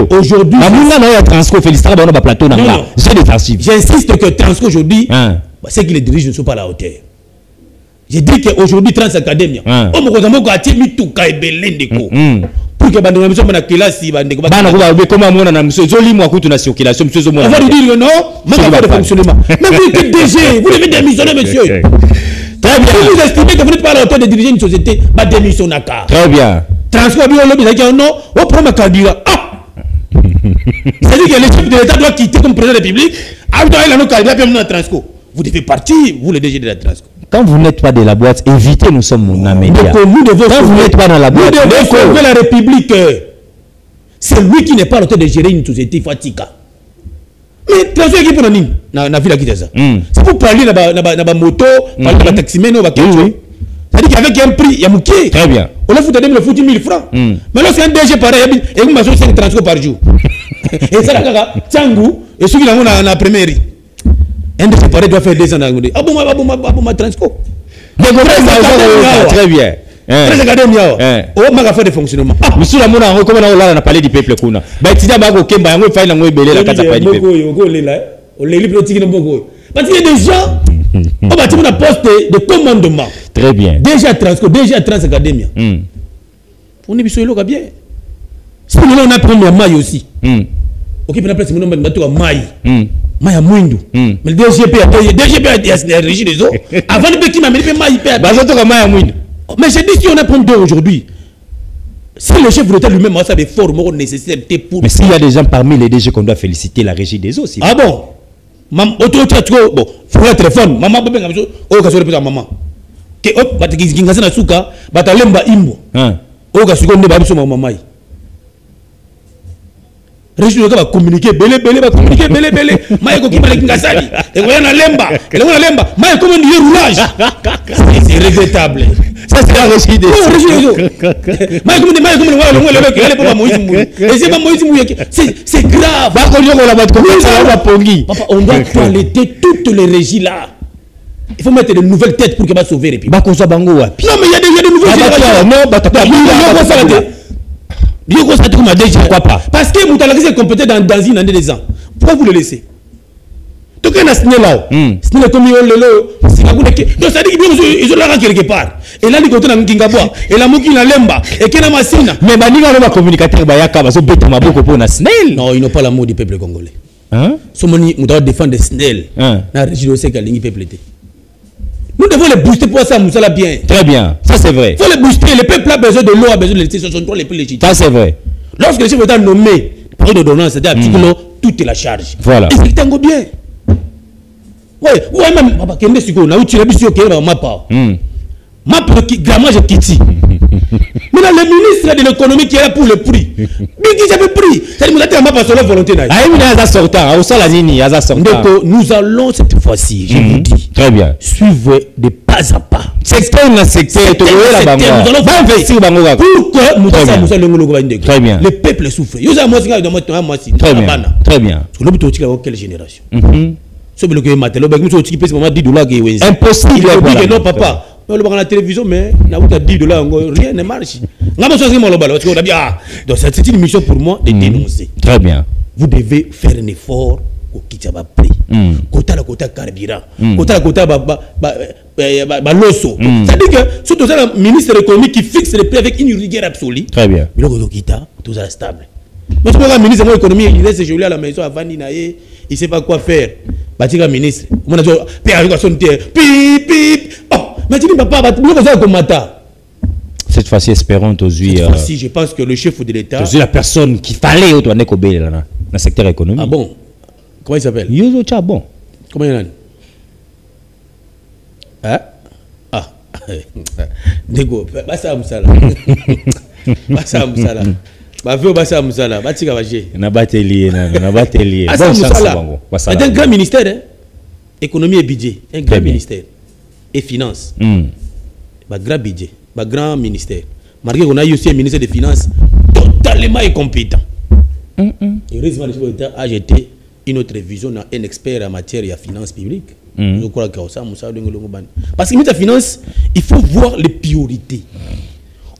Aujourd'hui, na Transco féliciter à plateau na j'ai des archives. J'insiste que Transco aujourd'hui, c'est que les dirigeants ne sont pas à la hauteur. Je dis qu'aujourd'hui, Trans Academia, on me dit que mis tout Kaibelendeko. Pour que la classe, circulation, on va lui dire non, pas de fonctionnement. Mais vous êtes DG, vous devez démissionner, monsieur. Très bien. Vous estimez que vous n'êtes pas à la hauteur de diriger une société, bah démissionner. Très bien. Transfert bio lobby, non, on prend ma candidat. C'est-à-dire que le chef de l'État doit quitter comme président de la République. Ah, il a nos candidats, puis on Transco. Vous devez partir, vous le DG de la Transco. Quand vous n'êtes pas de la boîte, évitez, nous sommes mon média. Quand vous n'êtes pas dans la boîte, nous devons sauver la République. C'est lui qui n'est pas à l'auteur de gérer une société fatica. Mais Transco qui pour nous, na ville qui ça. C'est pour parler na moto, parler na taximen ou c'est-à-dire qu'avec un prix, il y a mouké. Très bien. On a foutu le fout 1000 francs. Mais lorsqu'un DG pareil, il y a une maison 5 Transco par jour. Et ça là, Tchangou et ceux qui l'ont na première. Un de ces pareils doit faire 2 ans. Ah bon, ma Transco. Très bien. Très académia. Oh, ma fait de fonctionnement. Monsieur la mona recommande on a parlé du peuple kuna. Ba tida ba ko kemba yango fa na ngo belé la kata pa du peuple. On les libres tiki mboko. Parce qu'il y a des gens on va dire un poste de commandement. Très bien. Déjà Transco, déjà Trans Academia. On est biso loka bien. Si on a pris le maille aussi. OK, puis on a placé mon nom de maille. Maya Mwindu. Mais le DGP a régi les eaux. Avant le qui m'a mis le maille. Mais j'ai dit si on apprend deux aujourd'hui. Si le chef de l'État lui-même a des formes nécessaires pour. Mais s'il y a des gens parmi les DG qu'on doit féliciter la régie des eaux. Ah bon? Bon, faut le téléphone. Maman, oh, qu'est-ce que maman? Que hop, bah, tu as na souka, bah, tu as lemba imbo. Oh, qu'est-ce que tu as maman? Région va communiquer, belé, Maïko qui m'a dit Ngasali, et voilà Lemba, Maïko comment dire roulage. C'est regrettable. Ça c'est la régie des eaux. Maïko c'est grave. Papa, on doit toiletter toutes les régies là. Il faut mettre de nouvelles têtes pour que va sauver les pays. Non mais il y a de nouvelles générations. Pourquoi pas? Parce que Moutalaki est compétent dans une année des ans. Pourquoi vous le laissez? Donc il y a un SNEL là. SNEL comme il y a donc ça dit qu'ils ont l'argent quelque part. Et là, ils ont un Kingabois. Et la Mouki la Lemba. Et qu'il y a un Massina. Mais Maniga va communicateur Bayaka va se bêter ma beaucoup pour un SNEL. Non, ils n'ont pas l'amour du peuple congolais. Somoni, nous devons défendre SNEL. La région de Ségal, il peuple. Nous devons les booster pour ça, Moussala bien. Très bien, ça c'est vrai. Il faut les booster. Le peuple a besoin de l'eau, a besoin de l'électricité. Ce sont les plus légitimes. Ça c'est vrai. Lorsque le chef d'État nommé, par de donnance, c'est-à-dire tout est la charge. Voilà. Et c'est un bien. Ouais, même, papa, qu'est-ce que tu as vu sur le mappa. Mappa, gramage Kitty. Maintenant, le ministre de l'économie qui est là pour le prix. Mais qui j'avais pris? C'est-à-dire que vous n'avez pas la volonté. Donc, nous allons cette fois-ci, je vous dis, très bien, suivre de pas à pas. Secteur na secteur, nous allons investir pour que nous très bien. Le peuple souffre. Très bien, très bien. Quelle génération? Impossible. Non, papa. On le voit à la télévision, mais on a 10 $, rien ne marche. Donc c'est une mission pour moi de dénoncer. Très bien. Vous devez faire un effort au Kitaba prix. Kota la kota carburant. Kota la kota loso. C'est-à-dire que surtout le ministre de l'économie qui fixe les prix avec une rigueur absolue. Très bien. Mais le Kita, tout ça stable. Mais le ministre de l'économie, il reste joli à la maison avant d'inailler, il ne sait pas quoi faire. Batika ministre, on a dit, cette fois-ci, espérons aujourd'hui. Cette fois-ci, je pense que le chef de l'État. C'est la personne qui fallait au dans le secteur économique. Ah bon? Comment il s'appelle? Yozo Chabon. Comment il s'appelle? Hein? Ah. Nego, Bassa Moussala. Bassa Moussala. Bassa Moussala. Batika Bagé. Na batelier. Bassa Moussala. C'est un grand ministère. Hein? Économie et budget. Un grand ministère. Et finances. Un grand budget. Un grand ministère. Malgré qu'on a eu aussi un ministère des Finances totalement incompétent. Heureusement, le chef de l'État a jeté une autre vision, un expert en matière de finances publiques. Je crois que ça, parce que la finance, il faut voir les priorités.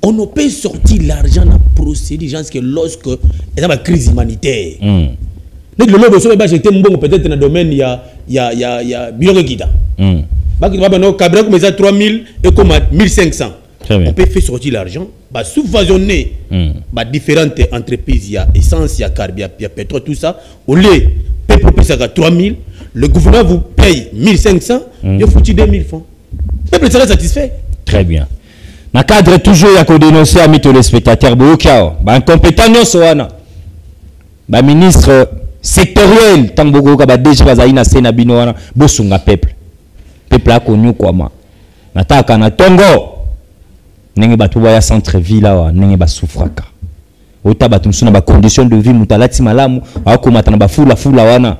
On ne peut sortir l'argent dans la procédure que lorsque il y a une crise humanitaire. Donc le lobe soit jeté peut-être dans le domaine il y a bilan qui da. Cabra comme ça 3000 et comme 1500. On peut faire sortir l'argent, subventionner différentes entreprises, il y a essence, il y a carburant, il y a pétrole, tout ça. Au lieu peuple paye ça 3000, le gouvernement vous paye 1500, il faut 2000 francs. Le peuple sera satisfait. Très bien. Dans le cadre toujours, il y a dénoncer à mes téléspectateurs, incompétent, soana. Ministre sectoriel, tant que déjà bazaïna sena binoana, bosunga peuple. Peuple a connu quoi ma. Nataka na Tongo. Nenge batuba ya centre ville wa nenge basufraka. Ota batumsuna ba condition de vie mutalati malamu, akomata na bafula wana.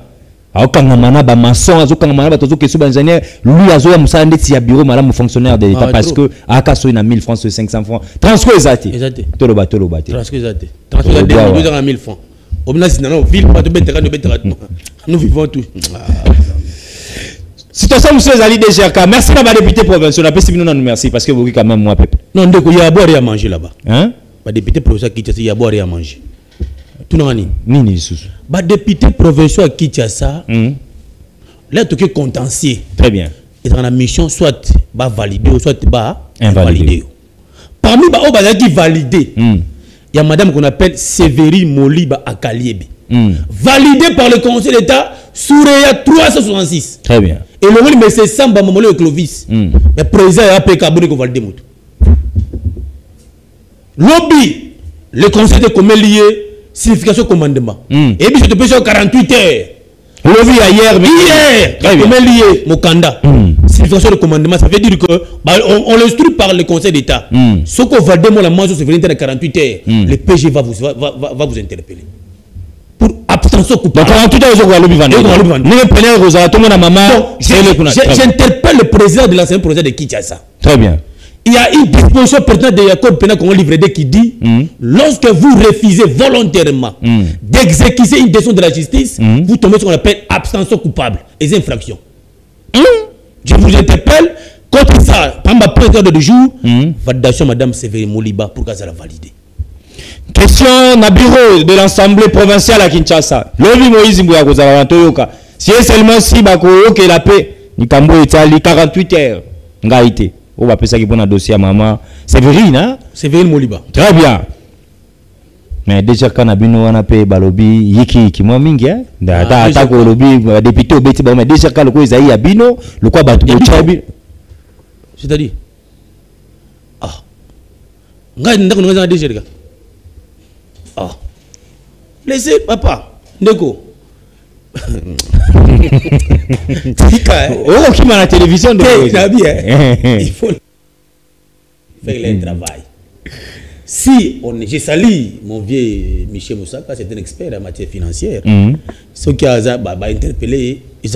Aokanga mana ba maçon, azokanga mana batozo kesu ba ingénieur, lui azoya musala ndeti ya bureau malamu fonctionnaire de l'état parce que akaso na 1000 francs sur 500 francs. Transco ezati. Toloba. Transco ezati. Transco ezati 1000 francs. Nous vivons tout. Situation monsieur Zali DGRK, merci à ma député provincial. Merci parce que vous quand même moi peuple. Non, il y a à boire et à manger là-bas. Hein? Ma député provincial qui il y a à boire et à manger. Tout le monde. Nini sous. Ma député provincial qui ça. Là tout est contentieux. Très bien. Et dans la mission soit va valider ou soit va invalider. Parmi les qui validé. Il y a madame qu'on appelle Séverine Moliba Akaliebe. Validé par le Conseil d'État Soureya 366. Très bien. Et le monde, mais c'est Samba Momolo et Clovis. Mais président a payé Kabou de valider. Lobby, le Conseil de commun lié, signification commandement. Et puis je te pêche 48 heures. Lobby hier, mais hier, commun lié, Mokanda. Signification de commandement, ça veut dire que on l'instruit par le Conseil d'État. Ce qu'on va demander la manche sur 48 heures, le PG va vous interpeller. Pour abstention coupable. 48 heures, j'interpelle le président de l'ancien projet de Kinshasa. Très bien. Il y a une disposition pertinente de Jacob Pénal qu'on livre qui dit lorsque vous refusez volontairement d'exécuter une décision de la justice, vous tombez sur ce qu'on appelle abstention coupable et infraction. Je vous interpelle contre ça. Par ma présidente de jour, validation Madame Séverine Moliba pour qu'elle soit validée. Question na bureau de l'Assemblée provinciale à Kinshasa. Lobi Moïse Mbouya Kozala Toyoka. Si seulement si bako que la paix, ni Kambo Itali 48 heures. Ngaïté. On va appeler ça qui prend un dossier à maman. Séverine, hein? Séverine Moliba. Très bien. Mais déjà quand Nabino a payé balobi yiki moi mingi hein. Da ko lobi député obeti ba mais déjà quand le ko Isaïe Abino, le quoi batu chabi. C'est-à-dire ngai ndako nga déjà les gars. Laissez papa Ndeko. Oh qui m'a la télévision de il faut faire le travail. si j'ai sali mon vieux Michel Moussaka, c'est un expert en matière financière. Ceux qui ont interpellé, il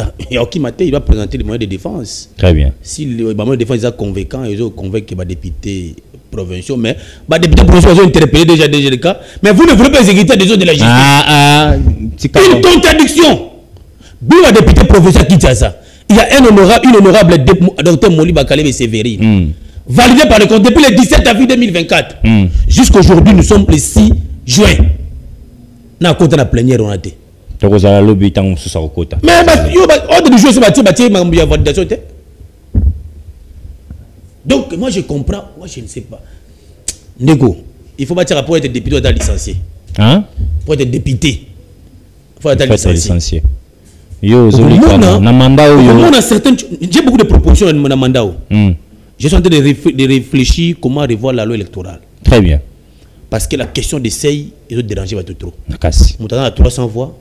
va présenter les moyens de défense. Très bien. Si les moyens de défense sont convaincants, ils ont convaincu les députés provinciaux, mais les députés provinciaux ont interpellé déjà le cas. Mais vous ne voulez pas exécuter des autres de la justice. Une contradiction. D'où le député provincial qui dit ça? Il y a une honorable docteur Moli Bakalebe Sévérine. Validé par le compte depuis le 17 avril 2024. Jusqu'aujourd'hui, nous sommes le 6 juin. Nous avons la plénière, on a été. Mais, ordre du jour, c'est validation. Donc, moi, je comprends. Moi, je ne sais pas. Nego, il faut bâtir pour être député, ou être licencié. Hein? Pour être député, il faut être licencié. Yo, j'ai beaucoup de propositions dans mon mandat. Je suis en train de réfléchir comment revoir la loi électorale. Très bien. Parce que la question des seuils, ils ont dérangé trop. Nous avons 300 voix,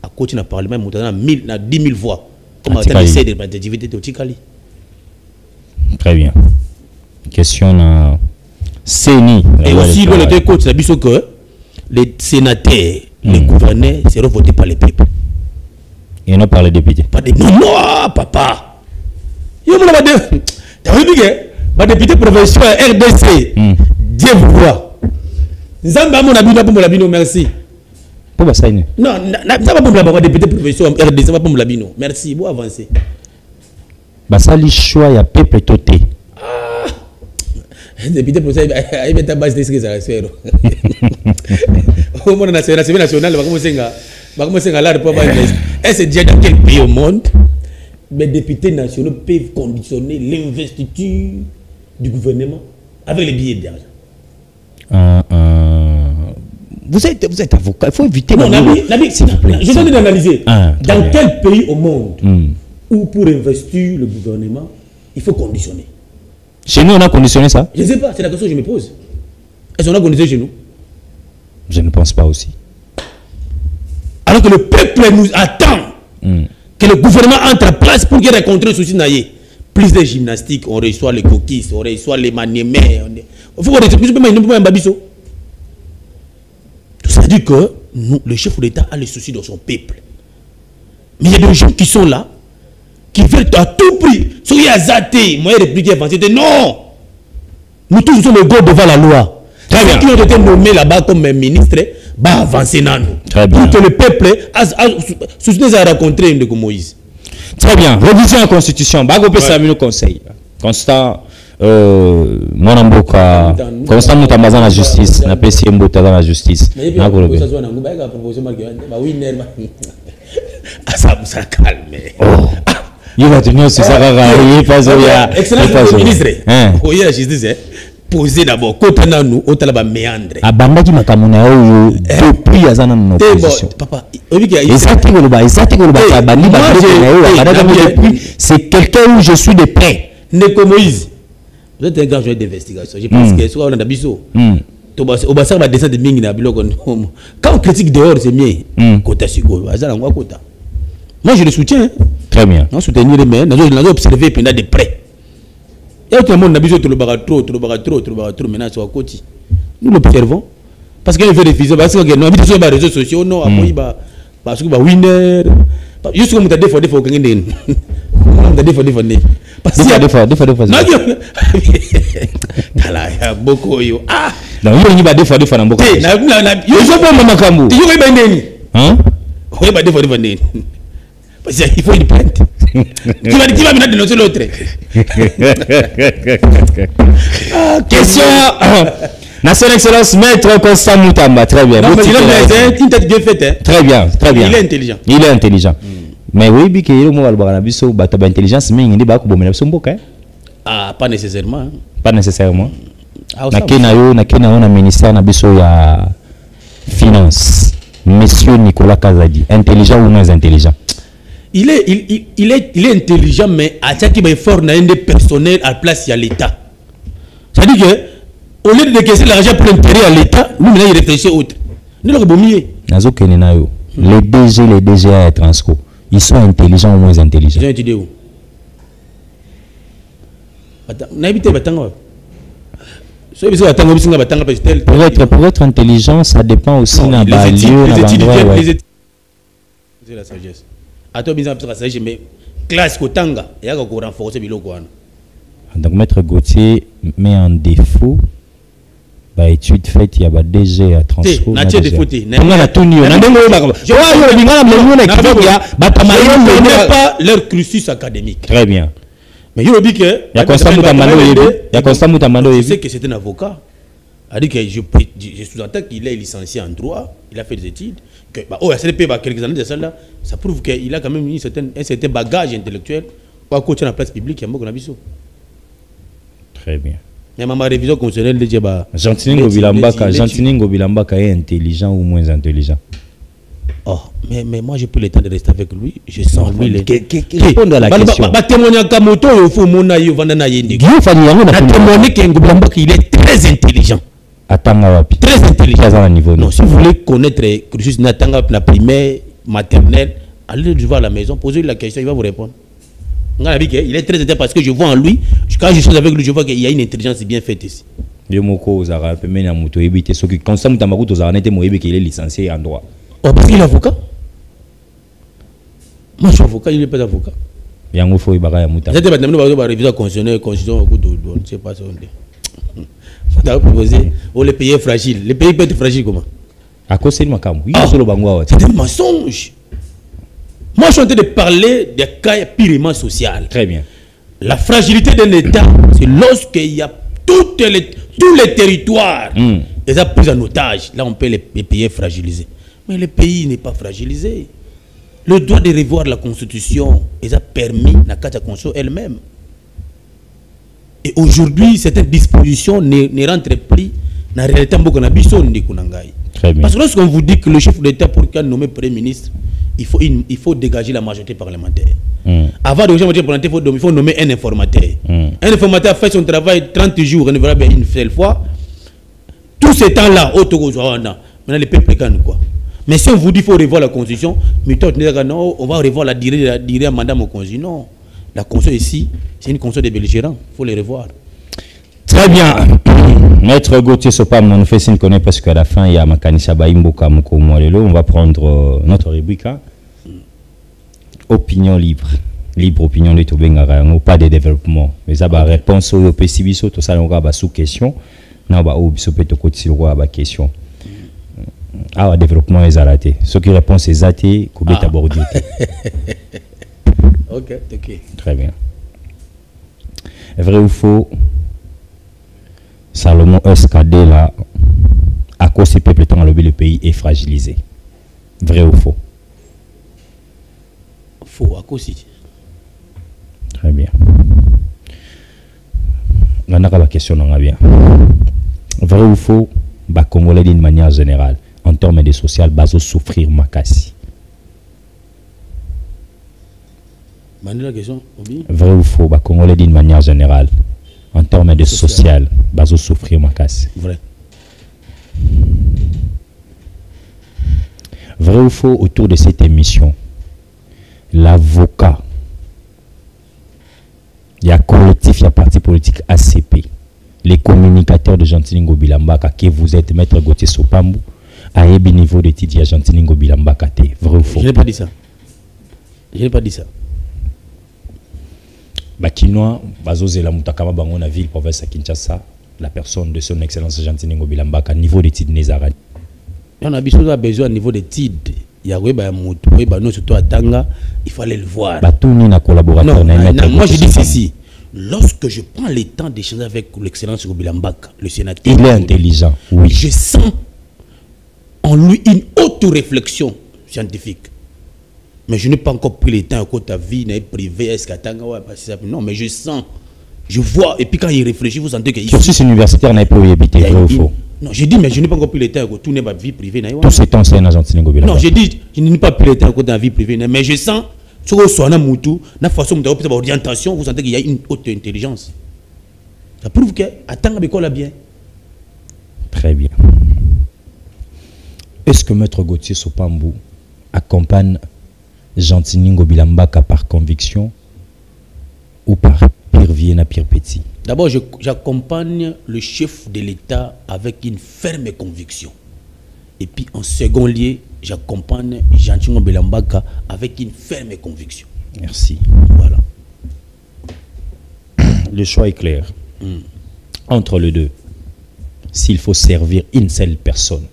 à côté du Parlement, nous avons 10 000 voix. Comment on a essayé de représentativité de Tikali. Très bien. Question CENI. Et aussi, le deux côtés, c'est que les sénateurs, les gouverneurs seront votés par les peuples. Et non par les députés. Non, papa. Les députés provinciaux RDC, Dieu vous voit. Zamba mon abino pour l'abino, merci. Pour ça, non, ça va pour la député provinciaux RDC, ça va pour l'abino. Merci, vous avancez. Ça, les choix, il y a peuple toté. Député provinciaux, il y a une base de ce que ça va se faire. Au monde national, va commencer à l'art pour est-ce déjà dans quel pays au monde les députés nationaux peuvent conditionner l'investiture du gouvernement avec les billets d'argent? Vous êtes avocat, il faut éviter. Non, s'il vous plaît. Je suis en train d'analyser. Dans quel pays au monde où pour investir le gouvernement, il faut conditionner? Chez nous, on a conditionné ça? Je ne sais pas, c'est la question que je me pose. Est-ce qu'on a conditionné chez nous? Je ne pense pas aussi. Alors que le peuple nous attend que le gouvernement entre en place pour qu'il rencontre le souci naïe. Plus de gymnastique, on reçoit les coquilles, on reçoit les maniements. Il faut qu'on reçoive plus de babiso. Ça veut dire que nous, le chef de l'État a le souci de son peuple. Mais il y a des gens qui sont là, qui veulent à tout prix. Si il y a Zate, moi, répliquer avancé, non. Nous tous sommes égaux devant la loi. Ceux qui ont été nommés là-bas comme ministres, bah avancer dans nous. Très bien. Pour que le peuple soutient à rencontrer une de Moïse. Très bien. Révision de la Constitution. Bah, on peut s'amener au conseil. Constant, mon amboka, constant, nous dans la justice. On appelle si mbota dans la justice. Ça calme. Il va tenir sur ça. Il passe au ya. Excellent ministre. Oui, la justice. Poser d'abord, quand on a nous, on a méandre. Abandaki makamuna yo depuis azana no opposition. Papa, c'est quelqu'un où je suis de près. Neko Moïse. Vous êtes un grand joueur d'investigation. Je pense que soit on a biso. Obasa va descendre de mingi na biloko. Quand on critique dehors, c'est mieux. Kota siko, azana ngwa kota. Moi je le soutiens. Très bien. On soutenir les mains, nous observer pendant de près. Et tout le monde a besoin de trop, maintenant sur côté. Nous l'observons. Parce qu'il y a des réfugiés, parce qu'il y a des réseaux sociaux, non, parce qu'il y a winner. Juste comme tu as des fois, parce qu'il y a des fois. Non, il y a beaucoup. Ah! Non, il y a des fois, il y a beaucoup. Il y a des fois. Parce qu'il faut une plainte. Qui va maintenant dénoncer l'autre. Question. Nation Excellence, maître Constant Moutamba. Très bien. Il a une tête bien faite. Très bien, très bien. Il est intelligent. Mais oui, il y a intelligence, mais il y a ah, pas nécessairement. Pas nécessairement. Na ministère na biso ya finance. Monsieur Nicolas Kazadi, intelligent ou moins intelligent? Il est intelligent, mais à chaque fois, il faut un personnel à place à l'État. C'est-à-dire que, au lieu de décaisser l'argent pour l'intérêt à l'État, nous, maintenant, il réfléchit autre. Nous, les DG, les DGA et Transco, ils sont intelligents ou moins intelligents? Ils ont étudié où? Pour être intelligent, ça dépend aussi de la lieu. C'est la sagesse. Mais classe Kotanga, il y a renforcer Biloko. Donc, Maître Gauthier met en défaut bah étude faite il y a DG à transfert na des fautes na tout ni na ndongo ba pas leur cursus académique. Très bien. Mais il dit que il y a Constant Mutamando je sais que c'est un avocat. A dit que je sous-entends qu'il est licencié en droit, il a fait des études que bah oh CDP bah quelques années de ça là, ça prouve qu'il a quand même un certain bagage intellectuel pour coacher dans la place publique il y a beaucoup d'abisso. Très bien. Mais ma révision constitutionnelle de Djeba. Gentiningo Bilambaka est intelligent ou moins intelligent? Oh, mais moi j'ai pris le temps de rester avec lui. Je sens lui les. Répondre à la question. Témoigner Kamoto, il faut mona yo vandana yende. Témoigner qu'Ingo Bilambaka il est très intelligent. Atanga wapi. Très intelligent à niveau. Non, si vous voulez connaître cursus Natanga la primaire, maternelle, allez le voir à la maison, posez lui la question, il va vous répondre. Il est très intéressant parce que je vois en lui, quand je suis avec lui, je vois qu'il y a une intelligence bien faite ici. Il est licencié en droit. Oh, parce qu'il est avocat. Moi, je suis avocat, il n'est pas avocat. Il y a un faux ibaga ya muta. C'était maintenant la révision constitutionnelle, constitution au de ne sais pas ça on dit. On a proposé, oh les pays fragiles. Les pays peuvent être fragiles comment? À cause de makam. Oui, c'est un mensonge. Moi, je suis en train de parler des cas purement sociaux. Très bien. La fragilité d'un État, c'est lorsqu'il y a tous les territoires, ils ont pris en otage. Là, on peut les pays fragilisés. Mais le pays n'est pas fragilisé. Le droit de revoir la Constitution, ils ont permis la Constitution elle-même. Et aujourd'hui, certaines dispositions ne rentrent plus dans la réalité. Très bien. Parce que lorsqu'on vous dit que le chef d'État, pour qu'il nomme Premier ministre, il faut dégager la majorité parlementaire. Avant de dégager la majorité parlementaire, il faut nommer un informateur. Un informateur a fait son travail 30 jours, renouvelable une seule fois. Tout ce temps-là, maintenant les peuples gagnent quoi. Mais si on vous dit qu'il faut revoir la Constitution, on va revoir la durée du mandat de la Constitution. Non. La Constitution ici, c'est une Constitution des belligérants. Il faut les revoir. Très bien. Maître Gauthier Sopam, on nous fait signe qu'on est parce qu'à la fin, il y a Makanissia Baimboka Moko Mwalelo. On va prendre notre rubrique. Opinion libre. Libre opinion de Tobenga. Pas de développement. Mais ça va réponse au PCBISO. Tout ça, on va sous question. Non, bah, au biso peut te côté à question. Ah, développement est arrêté. Ce qui répond, c'est athée, qu'on peut aborder. Ok. Très bien. Vrai ou faux? Salomon SKD là, à cause du peuple temps le pays est fragilisé. Vrai ou faux? Faux, à cause. Très bien. On a la question, on a bien. Vrai ou faux? Bah, Congolais d'une manière générale, en termes de social, bah, souffrir makasi. La question, vrai ou faux? Bah, Congolais d'une manière générale, en termes de social, bah, souffrir makasi. Vrai. Vrai ou faux? Autour de cette émission, l'avocat, il y a collectif, il y a parti politique ACP, les communicateurs de Gentiningo Bilambaka, que vous êtes Maître Gauthier Sopambu, à un niveau de titre, il y a Gentiningo Bilambaka. Vrai ou faux? Je n'ai pas dit ça. Je n'ai pas dit ça. Bakinois, Bazozela Mutakama Bangona ville, province à Kinshasa, la personne de son excellence Gentiningo Bilambaka, niveau de titre Nezara. On a besoin au niveau de titre. Il y a surtout à Tanga, il faut aller le voir. Moi je dis ceci. Lorsque je prends le temps d'échanger avec l'excellence Bilambaka, le sénateur, il est intelligent. Oui. Je sens en lui une auto-réflexion scientifique. Mais je n'ai pas encore pris le temps que ta vie n'est privée. Est-ce qu'à Tanga, non, mais je sens, je vois, et puis quand il réfléchit, vous sentez qu'il cursus universitaire n'est pas évité, vrai ou faux? Non, j'ai dit, mais je n'ai pas encore pris le temps que tout n'est pas vie privée. Tout ce temps, c'est un agent de Bilambaka. Non, j'ai dit, je n'ai pas pris le temps que dans la vie privée, mais je sens, ce que soit dans Moutou, la façon dont vous avez orientation, vous sentez qu'il y a une haute intelligence. Ça prouve que à Tanga, l'école a bien. Très bien. Est-ce que Maître Gauthier Sopambu accompagne Gentiningo Bilambaka par conviction ou par pure surveiller na Pierre Petit? D'abord, j'accompagne le chef de l'État avec une ferme conviction. Et puis, en second lieu, j'accompagne Jean-Tchingo Belambaka avec une ferme conviction. Merci. Voilà. Le choix est clair. Entre les deux, s'il faut servir une seule personne,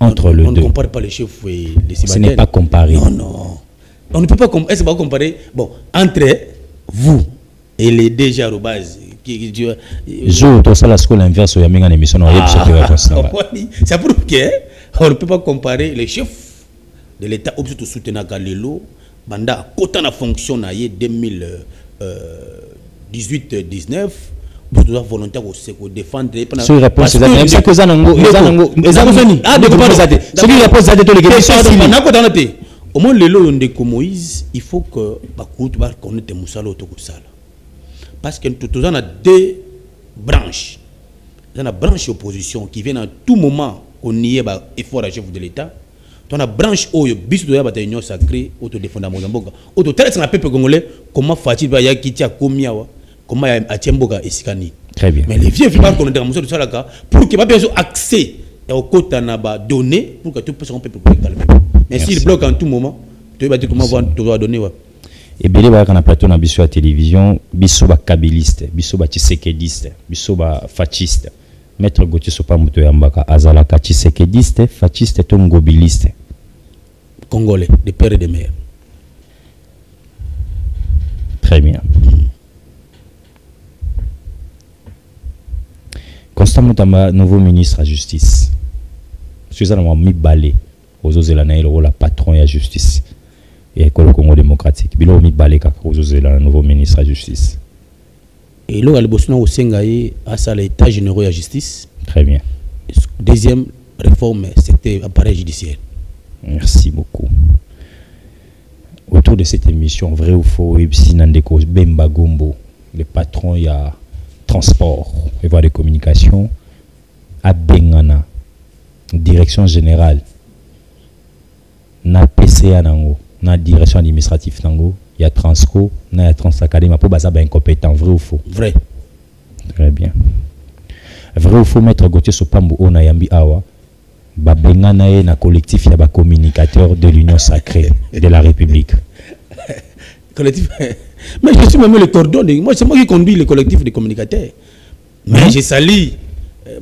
entre les deux. On ne compare pas les chefs et les Ce n'est pas comparé. Non, non. On ne peut pas comparer. Est-ce qu'on va comparer? Bon, entre vous et les DG Arobase. Je tout ça, la seconde inverse, il y a une émission. Ça prouve qu'on ne peut pas comparer les chefs de l'État au soutenir Galelo, Banda, quand on a fonctionné en 2018-19. Volontaire au défendre ce réponse c'est ça que ça nango au moins le lot de Moïse il faut que bakutu ba connaître musalo to kusala parce que tout on a deux branches. On a branche opposition qui vient à tout moment qu'on y est effort à chef de l'État. On a branche oyo biso de la bataille sacrée auto défendre Mozambique auto traiter le peuple congolais comment Fatih ba ya kitia komiawa comment à Tiemboga et Sikani. Très bien. Mais les vieux films qu'on a dans de ça pour qu'il n'y ait pas accès au côté à donner pour que tout le monde puisse calmer. Mais s'il bloque en tout moment, tu vas dire comment tu vas donner. Et bien, il y a un plateau dans la télévision, bisoba kabiliste, bisoba tshisekediste, bisoba fasciste. Maître Gauthier Sopa Muto Yambaka, azalaka tshisekediste, fasciste, tongobiliste. Congolais, de père et de mère. Très bien. Constant Moutamba, nouveau ministre à justice. Je suis mis balé aux Ozélanaï, le rôle patron de la justice. Et le Congo démocratique. Bilo mis balé aux Ozélanaï, nouveau ministre à justice. Et là, le Bosna au Sengaï a ça l'état généraux de la justice. Très bien. Deuxième réforme, c'était l'appareil judiciaire. Merci beaucoup. Autour de cette émission, vrai ou faux, Ebsi Nandeko Bemba Gombo, le patron, il y a transport et voies de communication à Bengana, direction générale, na PCA nango, na direction administrative nango, il y a Transco, na Transacadémie pour baza ba incompétent, vrai ou faux? Vrai. Très bien. Vrai ou faux, maître Gauthier Sopambu ona yambi awa, ba Bengana e na collectif ya ba communicateur de l'Union sacrée de la République. Collectif. Mais je suis même le cordon. Moi, c'est moi qui conduis le collectif de communicateurs. Mais j'ai sali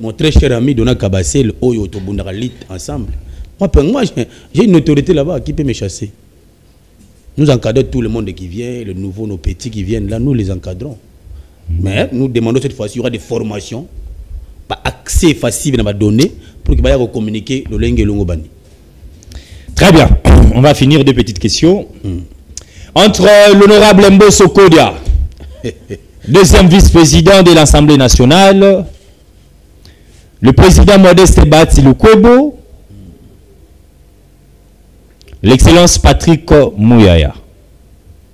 mon très cher ami Dona Kabassé, le Oyo Tobundalit ensemble. Moi, j'ai une autorité là-bas qui peut me chasser. Nous encadrons tout le monde qui vient, le nouveau, nos petits qui viennent là, nous les encadrons. Mais nous demandons cette fois-ci, il y aura des formations, pas accès facile à donner pour qu'ils puissent communiquer le lingue et le ngobani. Très bien. On va finir deux petites questions. Entre l'honorable Mbosso Kodia, deuxième vice-président de l'Assemblée nationale, le président Modeste Bati Lukwebo, l'excellence Patrick Mouyaya,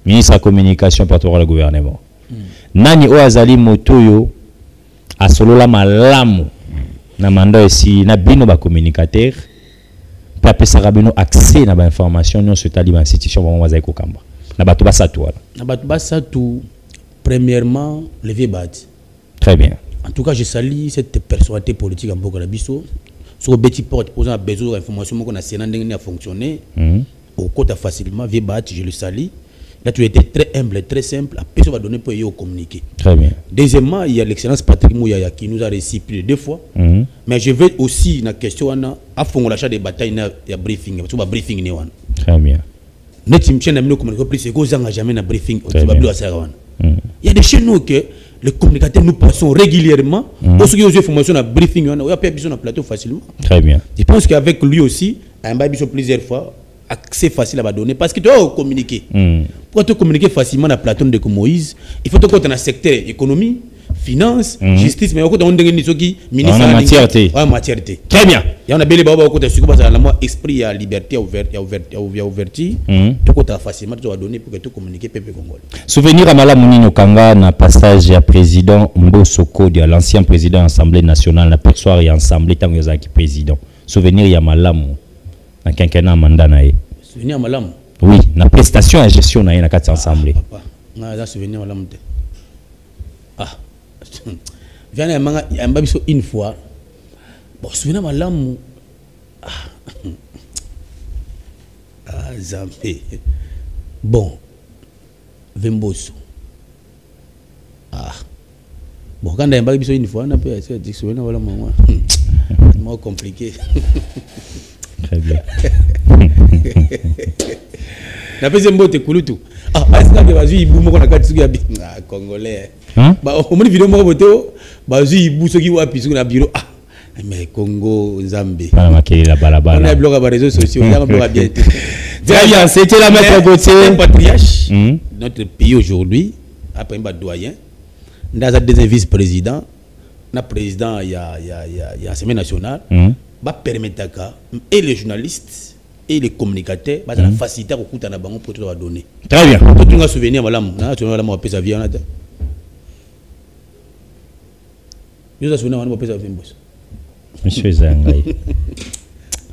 ministre de la communication porte-parole du gouvernement. Nani Oazali Motoyo a solola malamu na manda ici na bino ba communicateur pour appeler rabino accès na ba information non sur tali ba institution ba mwaza ko kamba. Premièrement, le vieux Bati. Très bien. En tout cas, je salue cette personnalité politique en Bokarabiso. Sur le petit porte, posant besoin d'informations qu'on a fonctionné. Au côté facilement, vieux Bati, je le salue. Là, tu étais très humble, très simple. La personne va donner pour y communiquer. Très bien. Deuxièmement, il y a l'excellence Patrick Mouyaya qui nous a réussi plus de 2 fois. Mais je vais aussi, la question, à fond l'achat des batailles, il y a briefing. Très bien. Il y a des chez nous que les communicateurs nous passons régulièrement. Pour ceux qui ont des formations à briefing, on a pu besoin de plateau facilement. Très bien. Je pense qu'avec lui aussi, il y a plusieurs fois accès facile à donner parce que tu dois communiquer. Pour te communiquer facilement dans la plateau de Moïse, il faut que tu aies un secteur économie, finance, justice, mais au ministre matière. Très bien. Il y a bel esprit à liberté, à ouverture. Tu peux facilement donner pour que tu communiques peuple congolais. Souvenir à Malamouni Nokanga na passage à président Mbosso Kodia, l'ancien président de l'Assemblée nationale, na persoir et assemblée tant que qui président. Souvenir à Malamu na quinquennat mandat nae. Souvenir à Malamu. Oui, na prestation et gestion nae na 4 assemblée. Papa, na souvenir à Malamu. Ah. Viens à manga une fois. Bon, souvenez moi l'âme. Ah, Zambé. Bon. Vemboso. Ah. Bon, quand on a une fois, on a pu dire souvenez voilà maman. Moins compliqué. Très bien. Na pese mbote kulutu. Ah, est-ce que vas-y ibu moko na kati suki ya congolais. Ba o moni vidéo moko boto, ba zui ibu soki wapi suki na bureau. Ah, mais Congo Zambie. Pas marqué la balabala. On a bloqué les réseaux sociaux, on a bloqué bien. Très bien, c'était la maître Gauthier. Patriarche. Notre pays aujourd'hui, après un doyen, dans un deuxième vice-président, na président il y a Assemblée nationale, va permettre et les journalistes et les communicateurs va la faciliter au coup na bango pour te donner. Très bien. Tu as souvenir madame, na tu vas la pesa via na. Nous a souvenir madame pesa via boss. Monsieur Zangai.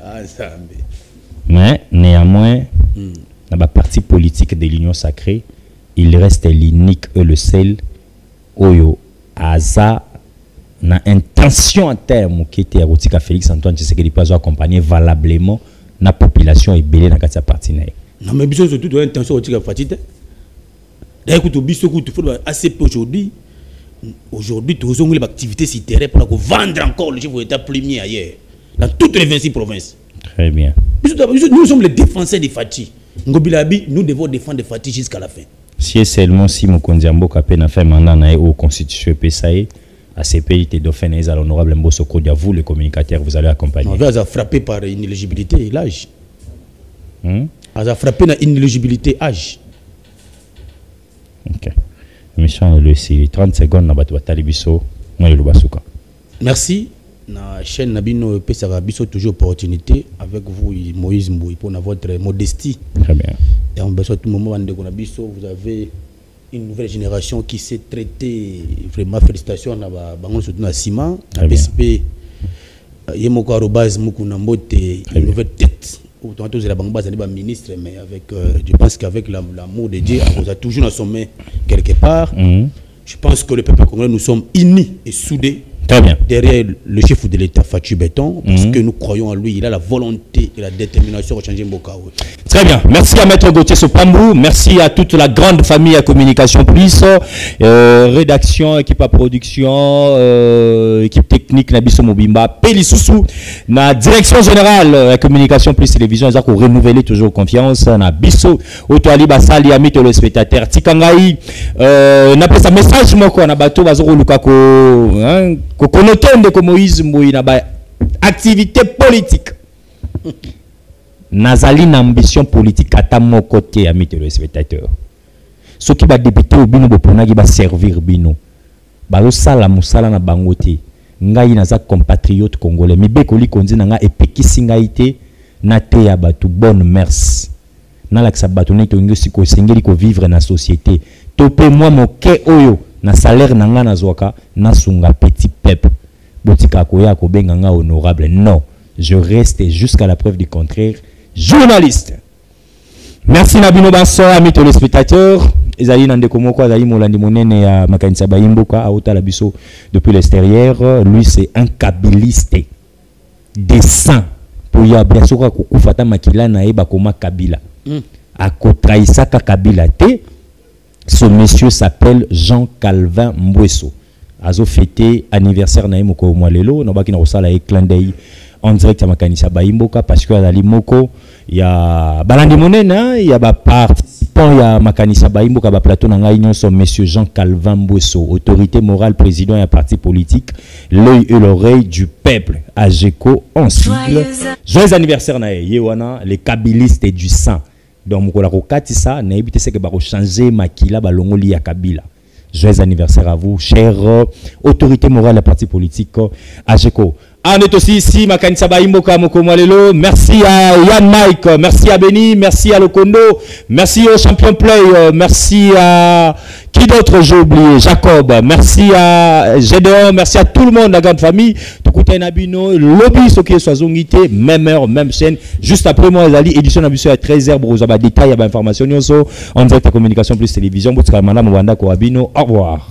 Ah Zambé. Mais néanmoins dans la partie politique de l'Union sacrée, il reste l'unique et le seul oyo aza na intention en termes qui était à Félix Antoine Tshisekedi pas accompagner valablement la population et belé dans cette partie. Non mais biso surtout de intention au fatite. D'ailleurs écoute biso il faut ACP aujourd'hui tous ont l'activité sur terrain pour vendre encore le chef de l'État premier ailleurs dans toutes les 26 provinces. Très bien. Nous sommes les défenseurs des Fati. Ngobilabi, nous devons défendre les Fati jusqu'à la fin. Si seulement si Mokonzi Mboka a fait mandat au constitution PSAE, à ces pays de dauphin à l'honorable Mbosso Kodia, vous les communicateurs, vous allez accompagner. On va frapper par inéligibilité et l'âge. On va frapper par inéligibilité âge. Ok. Méchant le 30 secondes, merci. La chaîne Nabino Pesara Bisso toujours opportunité avec vous Moïse Mbouy pour votre modestie. Très bien. Et en besoin tout moment vous avez une nouvelle génération qui s'est traitée vraiment félicitations na bango surtout na Sima na PSP yemoko arobase mukuna mbote une nouvelle tête ou tantôt c'est la banque base des ministre mais avec je pense qu'avec l'amour de Dieu on a toujours dans sommet quelque part. Je pense que le peuple congolais nous sommes unis et soudés. Très bien. Derrière le chef de l'État, Fatou Béton, parce que nous croyons en lui, il a la volonté et la détermination de changer Mbokaou. Très bien. Merci à Maître Gauthier Sopambou. Merci à toute la grande famille à Communication Plus, rédaction, équipe à production, équipe technique, Nabiso Mobimba, Peli Soussou, la direction générale à Communication Plus Télévision, ils ont renouvelé toujours confiance. Nabiso, Otoali Basali, ami téléspectateurs, Tikangaï, n'a pas sa message, moi, qu'on a bateau, Bazoro Lukako, hein. Kokonotonde ko Moïse Mbouy na ba activité politique. Nazali na ambition politique ata mon côté ami téléspectateur. Ce qui va débuter au bino boponaki ba servir bino. Ba lo sala musala na bangote. Ngai naza compatriote congolais. Mi bekoli konzi na nga epekisi ngai te na te ya batu bonne mers. Na la sabatu ne to ngosi ko sengeli ko vivre na société. Topé moi moke oyo na salaire nanga na zwaka na sunga petit peuple botika koya ko benganga honorable. Non, je reste jusqu'à la preuve du contraire journaliste. Merci Nabino Banso, amis téléspectateurs. Ezali nande komoko azali molandi monene ya makanisa bayimboka auta la biso depuis l'extérieur. Lui c'est un kabiliste descend pour ya biasoka kokufata makila na eba koma Kabila. Akotraisaka Kabila te. Ce monsieur s'appelle Jean-Calvin Mbwesso. Azo fêté anniversaire na moko mwalelo no baki na kosala e clin d'œil en direct à makanisa baimboka parce que azali moko ya balandi monena ya ba participant ya makanisa baimboka ba plateau na ngai nyonso monsieur Jean-Calvin Mbwesso, autorité morale, président et parti politique, l'œil et l'oreille du peuple, AGECO en sigle. Joyeux anniversaire na yewana les kabilistes du sang. Donc on a ça na évité c'est que ba changer makila ba longoli ya Kabila. Joyeux anniversaire à vous, chère autorité morale et parti politique AGECO. On est aussi ici, Makanisa Baimboka Mokomwalelo. Merci à Yann Mike, merci à Benny, merci à Lokondo, merci au Champion Play, merci à qui d'autre j'ai oublié, Jacob, merci à Gédéon, merci à tout le monde, la grande famille. Tukuta Nabino, lobby, ce qui est Soazongité, même heure, même chaîne. Juste après moi, Zali, édition d'ambition à 13h, pour vous avoir détail, information, en direct à Communication Plus Télévision, Boutska Madame Wanda Koabino. Au revoir.